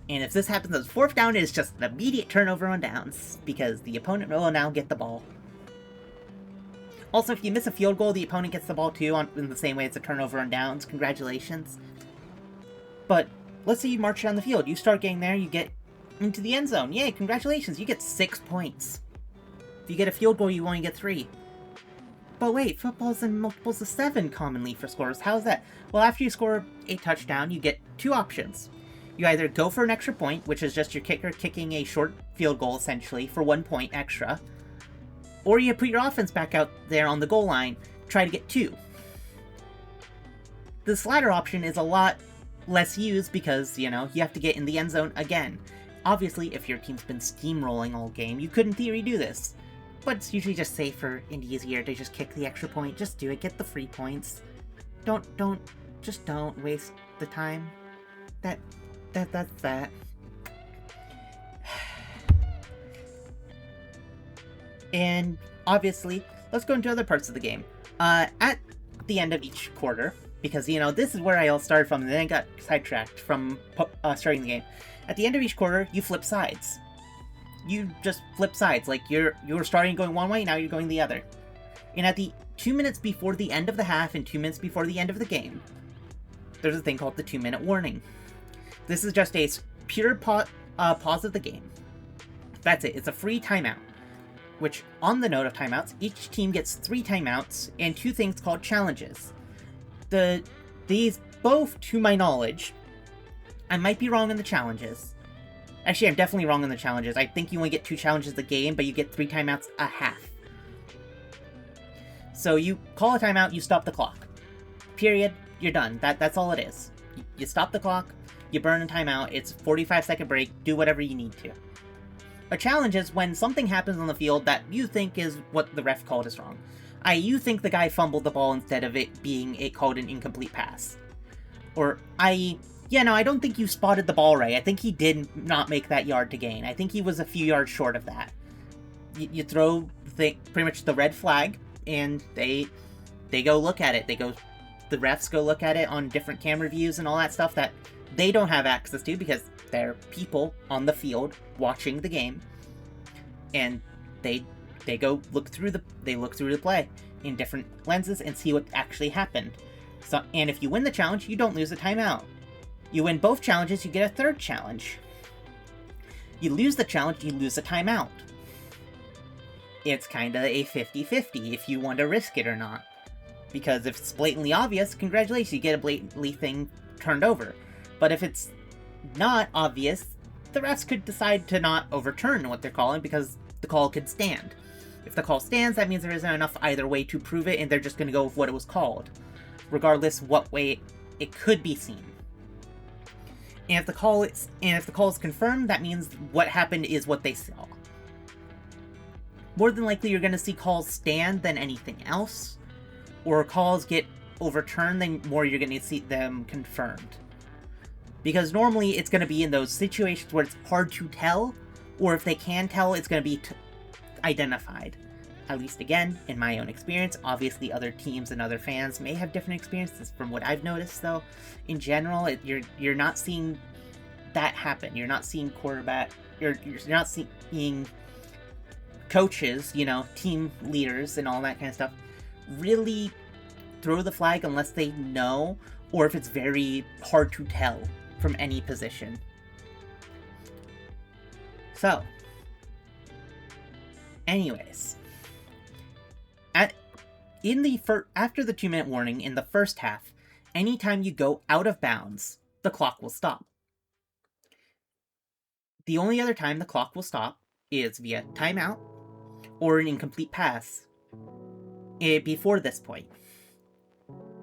A: And if this happens as 4th down, it's just an immediate turnover on downs because the opponent will now get the ball. Also, if you miss a field goal, the opponent gets the ball too, in the same way it's a turnover on downs. Congratulations. But let's say you march down the field. You start getting there, you get into the end zone. Yay, congratulations, you get 6 points. If you get a field goal, you only get 3. But wait, football's in multiples of 7 commonly for scores. How's that? Well, after you score a touchdown, you get 2 options. You either go for an extra point, which is just your kicker kicking a short field goal, essentially, for 1 point extra. Or you put your offense back out there on the goal line, try to get 2. This latter option is a lot less used because, you know, you have to get in the end zone again. Obviously, if your team's been steamrolling all game, you could in theory do this. But it's usually just safer and easier to just kick the extra point. Just do it, get the free points. Just don't waste the time. That's that. And obviously, let's go into other parts of the game. At the end of each quarter, because, you know, this is where I all started from, and then I got sidetracked from starting the game. At the end of each quarter, you flip sides. You just flip sides, like you were starting going one way, now you're going the other. And at the 2 minutes before the end of the half and 2 minutes before the end of the game, there's a thing called the 2-minute warning. This is just a pure pause of the game. That's it, it's a free timeout. Which, on the note of timeouts, each team gets 3 timeouts and 2 things called challenges. These both, to my knowledge, I might be wrong in the challenges. Actually, I'm definitely wrong in the challenges. I think you only get 2 challenges a game, but you get 3 timeouts a half. So you call a timeout, you stop the clock. Period. You're done. That's all it is. You stop the clock, you burn a timeout, it's a 45-second break, do whatever you need to. A challenge is when something happens on the field that you think is what the ref called is wrong. You think the guy fumbled the ball instead of it being called an incomplete pass. Or yeah, no, I don't think you spotted the ball right. I think he did not make that yard to gain. I think he was a few yards short of that. You throw pretty much the red flag, and they go look at it. The refs go look at it on different camera views and all that stuff that they don't have access to because they're people on the field watching the game, and they go look through the play in different lenses and see what actually happened. So, and if you win the challenge, you don't lose a timeout. You win both challenges, you get a 3rd challenge. You lose the challenge, you lose a timeout. It's kinda a 50-50 if you want to risk it or not. Because if it's blatantly obvious, congratulations, you get a blatantly thing turned over. But if it's not obvious, the refs could decide to not overturn what they're calling because the call could stand. If the call stands, that means there isn't enough either way to prove it, and they're just going to go with what it was called, regardless what way it could be seen. And if the call is confirmed, that means what happened is what they saw. More than likely, you're going to see calls stand than anything else, or calls get overturned, then more you're going to see them confirmed. Because normally it's going to be in those situations where it's hard to tell, or if they can tell, it's going to be identified. At least again, in my own experience. Obviously other teams and other fans may have different experiences from what I've noticed, though. In general, you're not seeing that happen. You're not seeing you're not seeing coaches, you know, team leaders and all that kind of stuff, really throw the flag unless they know, or if it's very hard to tell from any position. So, anyways, after the 2-minute warning in the first half, anytime you go out of bounds, the clock will stop. The only other time the clock will stop is via timeout or an incomplete pass before this point.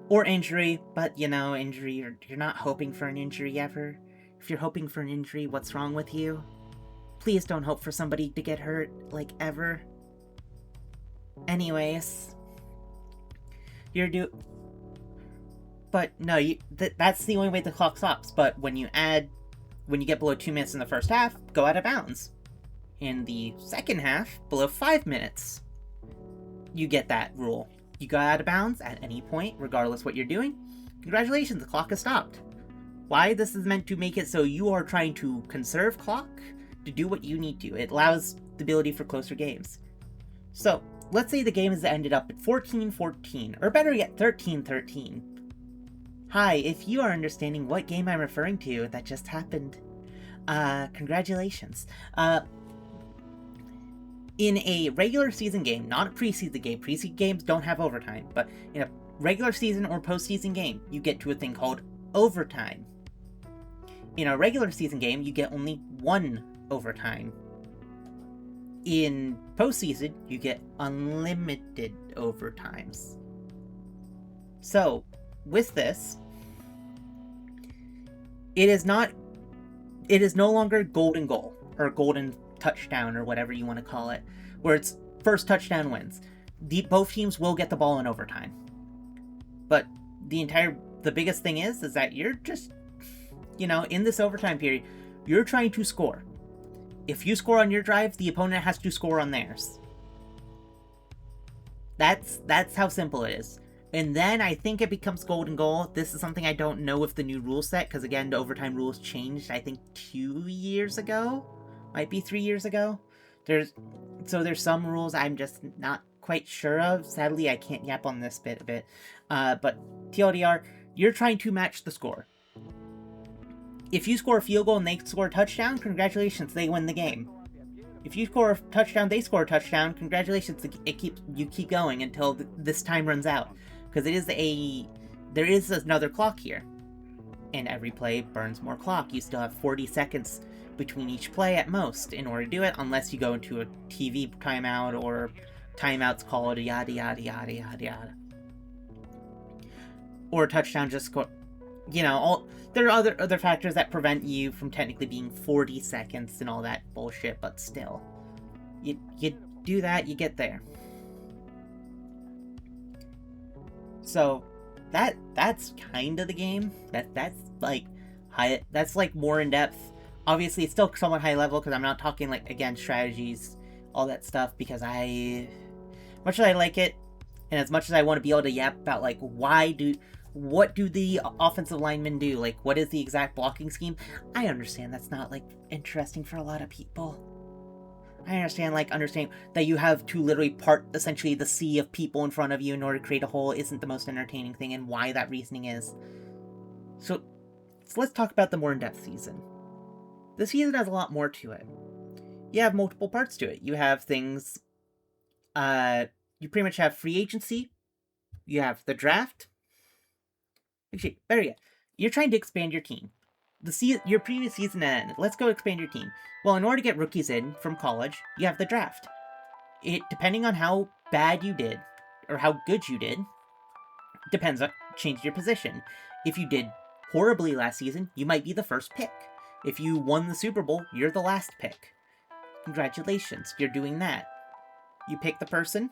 A: Or injury, but you know, injury, you're not hoping for an injury ever. If you're hoping for an injury, what's wrong with you? Please don't hope for somebody to get hurt, like, ever. Anyways, But no, that's the only way the clock stops. But when you get below 2 minutes in the first half, go out of bounds. In the second half, below 5 minutes, you get that rule. You go out of bounds at any point, regardless what you're doing. Congratulations, the clock has stopped. Why? This is meant to make it so you are trying to conserve clock to do what you need to. It allows the ability for closer games. So, let's say the game has ended up at 14-14, or better yet, 13-13. Hi, if you are understanding what game I'm referring to that just happened, congratulations. In a regular season game, not a preseason game, preseason games don't have overtime, but in a regular season or postseason game, you get to a thing called overtime. In a regular season game, you get only 1 overtime. In postseason, you get unlimited overtimes. So, with this, it is no longer golden goal, or golden touchdown, or whatever you want to call it, where it's first touchdown wins. Both teams will get the ball in overtime. But the biggest thing is that you're just, in this overtime period, you're trying to score. If you score on your drive, the opponent has to score on theirs. That's how simple it is. And then I think it becomes golden goal. This is something I don't know if the new rule set, because again, the overtime rules changed, I think 2 years ago? Might be 3 years ago. There's some rules I'm just not quite sure of. Sadly, I can't yap on this bit a bit. But TLDR, you're trying to match the score. If you score a field goal and they score a touchdown, congratulations, they win the game. If you score a touchdown, they score a touchdown, congratulations, you keep going until this time runs out. Because there is another clock here. And every play burns more clock. You still have 40 seconds between each play at most in order to do it, unless you go into a TV timeout or timeouts called yada yada yada yada yada. Or a touchdown just score. There are other factors that prevent you from technically being 40 seconds and all that bullshit, but still. You do that, you get there. So, that's kind of the game. That's like more in depth. Obviously, it's still somewhat high level, because I'm not talking, again, strategies, all that stuff, because much as I like it, and as much as I want to be able to yap about, what do the offensive linemen do? What is the exact blocking scheme? I understand that's not, interesting for a lot of people. I understand that you have to literally part, essentially, the sea of people in front of you in order to create a hole isn't the most entertaining thing, and why that reasoning is. So let's talk about the more in-depth season. The season has a lot more to it. You have multiple parts to it. You have things, you pretty much have free agency, you have the draft. Actually, better yet, you're trying to expand your team. Your previous season ended. Let's go expand your team. Well, in order to get rookies in from college, you have the draft. Depending on how bad you did, or how good you did, depends on, change your position. If you did horribly last season, you might be the first pick. If you won the Super Bowl, you're the last pick. Congratulations, you're doing that. You pick the person,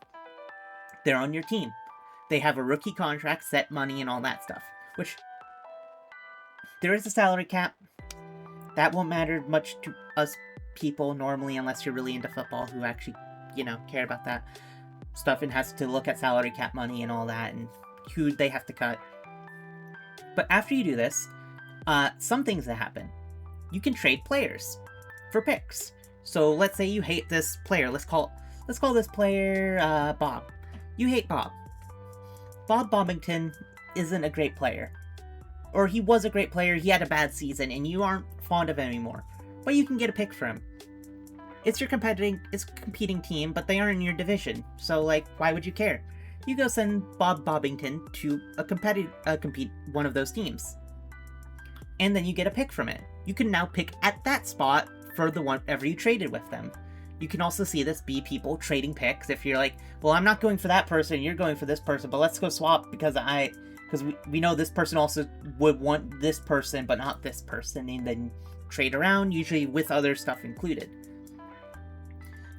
A: they're on your team. They have a rookie contract, set money, and all that stuff. Which, there is a salary cap. That won't matter much to us people normally, unless you're really into football, who actually, care about that stuff and has to look at salary cap money and all that, and who they have to cut. But after you do this, some things that happen. You can trade players for picks. So let's say you hate this player. Let's call this player Bob. You hate Bob. Bob Bobbington isn't a great player. Or he was a great player, he had a bad season, and you aren't fond of him anymore. But you can get a pick for him. It's your competing team, but they aren't in your division. So, why would you care? You go send Bob Bobbington to compete one of those teams. And then you get a pick from it. You can now pick at that spot for the whatever you traded with them. You can also see this be people trading picks. If you're like, well, I'm not going for that person, you're going for this person, but let's go swap because we know this person also would want this person, but not this person, and then trade around, usually with other stuff included.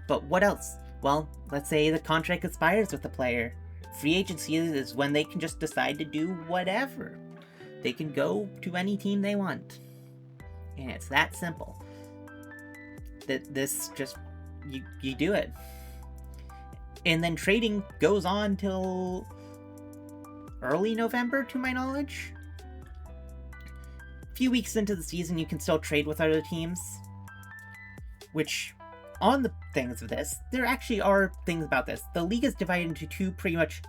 A: But what else? Well, let's say the contract expires with the player. Free agency is when they can just decide to do whatever. they can go to any team they want. And it's that simple. This just, you do it. And then trading goes on till early November, to my knowledge. A few weeks into the season, you can still trade with other teams. Which, on the things of this, there actually are things about this. The league is divided into two pretty much,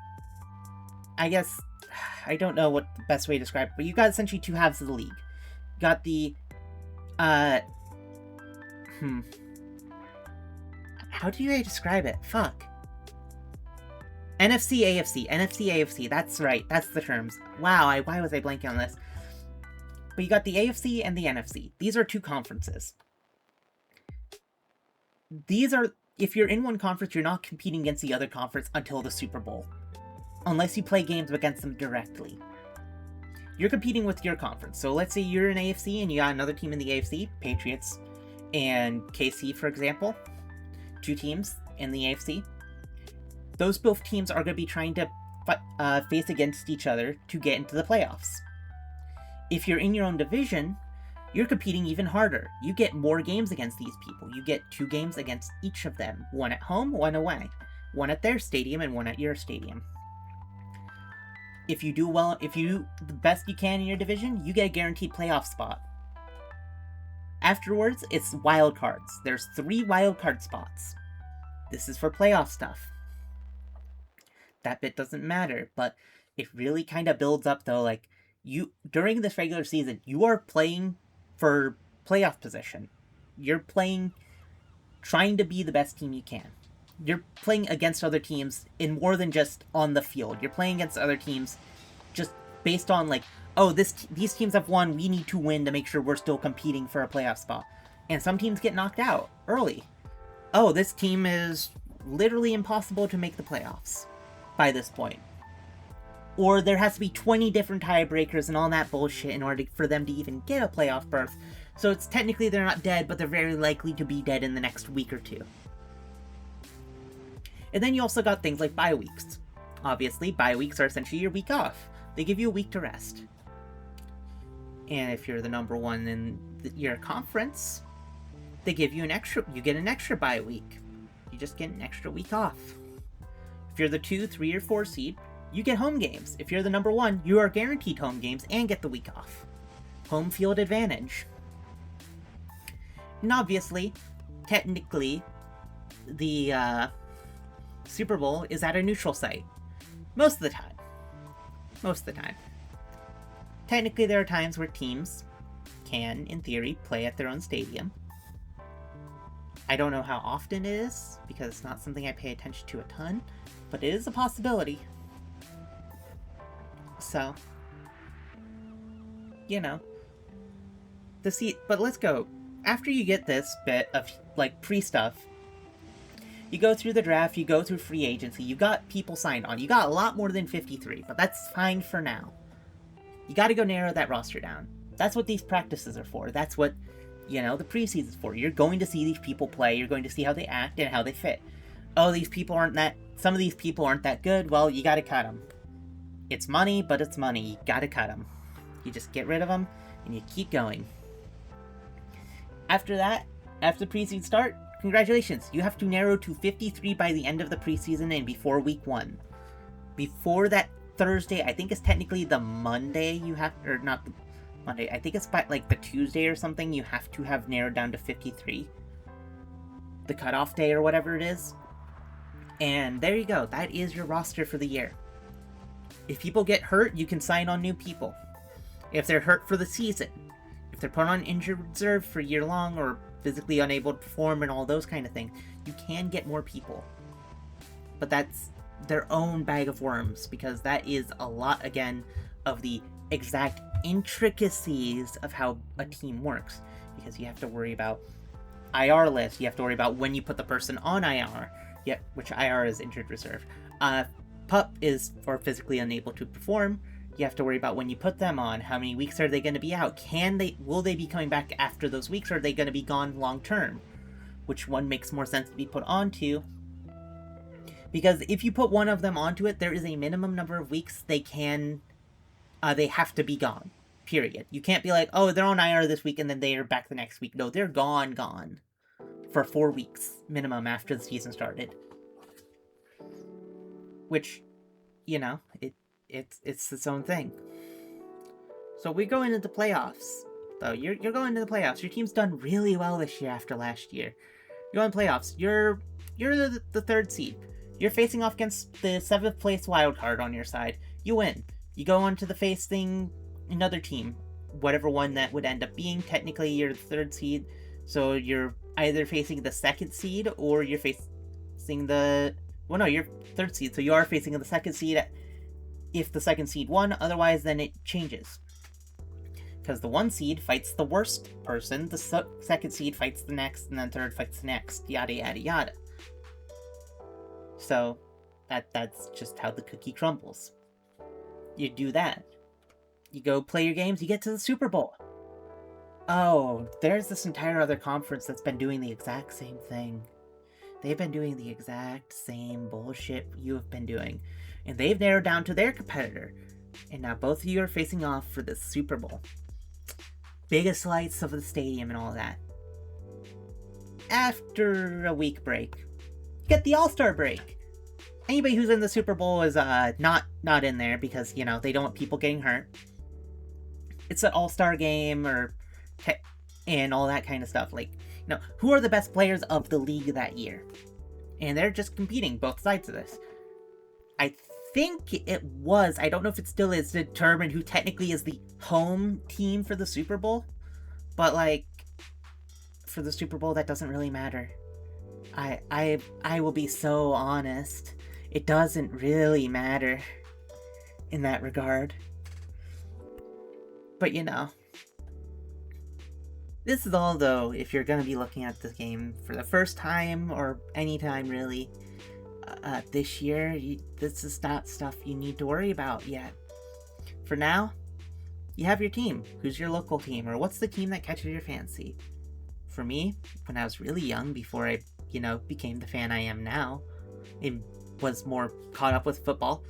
A: I guess, I don't know what the best way to describe it, but you've got essentially two halves of the league. You got the, how do I describe it? Fuck. NFC, AFC, that's right, that's the terms. Wow, why was I blanking on this? But you got the AFC and the NFC. These are two conferences. These are, if you're in one conference, you're not competing against the other conference until the Super Bowl. Unless you play games against them directly. You're competing with your conference. So let's say you're in AFC and you got another team in the AFC, Patriots and KC, for example. Two teams in the AFC. Those both teams are going to be trying to face against each other to get into the playoffs. If you're in your own division, you're competing even harder. You get more games against these people. You get 2 games against each of them. One at home, one away. One at their stadium and one at your stadium. If you do well, if you do the best you can in your division, you get a guaranteed playoff spot. Afterwards, it's wild cards. There's 3 wild card spots. This is for playoff stuff. That bit doesn't matter, but it really kind of builds up though. Like, during this regular season, you are playing for playoff position. You're playing, trying to be the best team you can. You're playing against other teams in more than just on the field. You're playing against other teams just based on like, oh, these teams have won, we need to win to make sure we're still competing for a playoff spot. And some teams get knocked out early. Oh, this team is literally impossible to make the playoffs by this point. Or there has to be 20 different tiebreakers and all that bullshit in order for them to even get a playoff berth. So it's technically they're not dead, but they're very likely to be dead in the next week or two. And then you also got things like bye weeks. Obviously, bye weeks are essentially your week off. They give you a week to rest. And if you're the number one in your conference, they give you you get an extra bye week. You just get an extra week off. If you're the 2, 3, or 4 seed, you get home games. If you're the number 1, you are guaranteed home games and get the week off. Home field advantage. And obviously, technically, the Super Bowl is at a neutral site. Most of the time. Technically, there are times where teams can, in theory, play at their own stadium. I don't know how often it is, because it's not something I pay attention to a ton, but it is a possibility. So, you know, but let's go. After you get this bit of, like, pre-stuff, you go through the draft, you go through free agency, you got people signed on. You got a lot more than 53, but that's fine for now. You gotta go narrow that roster down. That's what these practices are for. That's what, the preseason's for. You're going to see these people play, you're going to see how they act and how they fit. Oh, some of these people aren't that good, well, you gotta cut them. It's money, but it's money. You gotta cut them. You just get rid of them, and you keep going. After that, after the preseason start, congratulations. You have to narrow to 53 by the end of the preseason and before week 1. Before that Thursday, I think it's technically the Monday or not the Monday, I think it's by like the Tuesday or something, you have to have narrowed down to 53. The cutoff day or whatever it is. And there you go. That is your roster for the year. If people get hurt, you can sign on new people. If they're hurt for the season, if they're put on injured reserve for year long or physically unable to perform and all those kind of things, you can get more people. But that's their own bag of worms, because that is a lot, again, of the exact intricacies of how a team works. Because you have to worry about IR lists, you have to worry about when you put the person on IR, which IR is injured reserve. PUP is for physically unable to perform. You have to worry about when you put them on, how many weeks are they going to be out? Will they be coming back after those weeks, or are they going to be gone long term? Which one makes more sense to be put onto? Because if you put one of them onto it, there is a minimum number of weeks they have to be gone. Period. You can't be like, oh, they're on IR this week and then they are back the next week. No, they're gone for 4 weeks minimum after the season started. Which, you know, it's its own thing. So we go into the playoffs. Though you're going into the playoffs. Your team's done really well this year after last year. You're in playoffs. You're the third seed. You're facing off against the 7th place wild card on your side. You win. You go on to the facing another team, whatever one that would end up being. Technically, you're the third seed, so you're either facing the 2nd seed or you're facing the... Well, no, you're 3rd seed, so you are facing the 2nd seed if the 2nd seed won. Otherwise, then it changes. Because the 1 seed fights the worst person, the 2nd seed fights the next, and then 3rd fights the next, yada yada yada. So, that's just how the cookie crumbles. You do that. You go play your games, you get to the Super Bowl. Oh, there's this entire other conference that's been doing the exact same thing. They've been doing the exact same bullshit you have been doing. And they've narrowed down to their competitor. And now both of you are facing off for the Super Bowl. Biggest lights of the stadium and all that. After a week break, you get the All-Star break. Anybody who's in the Super Bowl is not in there because, you know, they don't want people getting hurt. It's an all-star game and all that kind of stuff. Like, you know, who are the best players of the league that year? And they're just competing, both sides of this. I think it was, I don't know if it still is, to determine who technically is the home team for the Super Bowl. But, like, for the Super Bowl, that doesn't really matter. I will be so honest. It doesn't really matter in that regard. But, you know, this is all, though, if you're going to be looking at this game for the first time or any time, really, this year, this is not stuff you need to worry about yet. For now, you have your team. Who's your local team? Or what's the team that catches your fancy? For me, when I was really young, before I, you know, became the fan I am now, it was more caught up with football.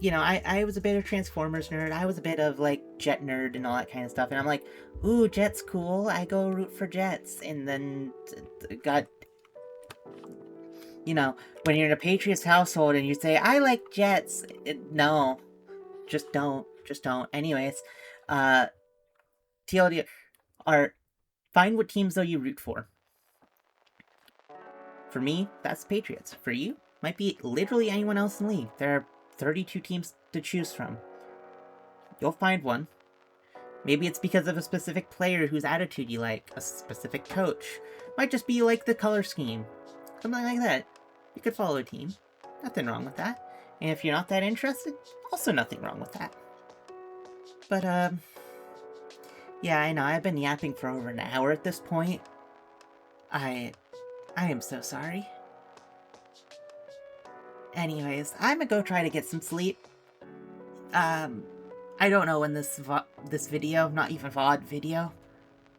A: You know, I was a bit of Transformers nerd. I was a bit of, like, Jet nerd and all that kind of stuff. And I'm like, ooh, Jet's cool. I go root for Jets. And then got... You know, when you're in a Patriots household and you say, I like Jets. No. Just don't. Just don't. Anyways, TLD are... Find what teams, though, you root for. For me, that's Patriots. For you, might be literally anyone else in the league. There are 32 teams to choose from. You'll find one. Maybe it's because of a specific player whose attitude you like, a specific coach. Might just be like the color scheme. Something like that. You could follow a team. Nothing wrong with that. And if you're not that interested, also nothing wrong with that. But, yeah, I know, I've been yapping for over an hour at this point. I am so sorry. Anyways, I'm gonna go try to get some sleep. I don't know when this video, not even VOD video,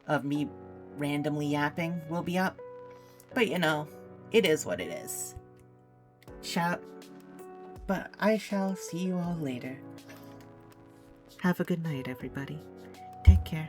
A: of me randomly yapping will be up. But, you know, it is what it is. But I shall see you all later. Have a good night, everybody. Take care.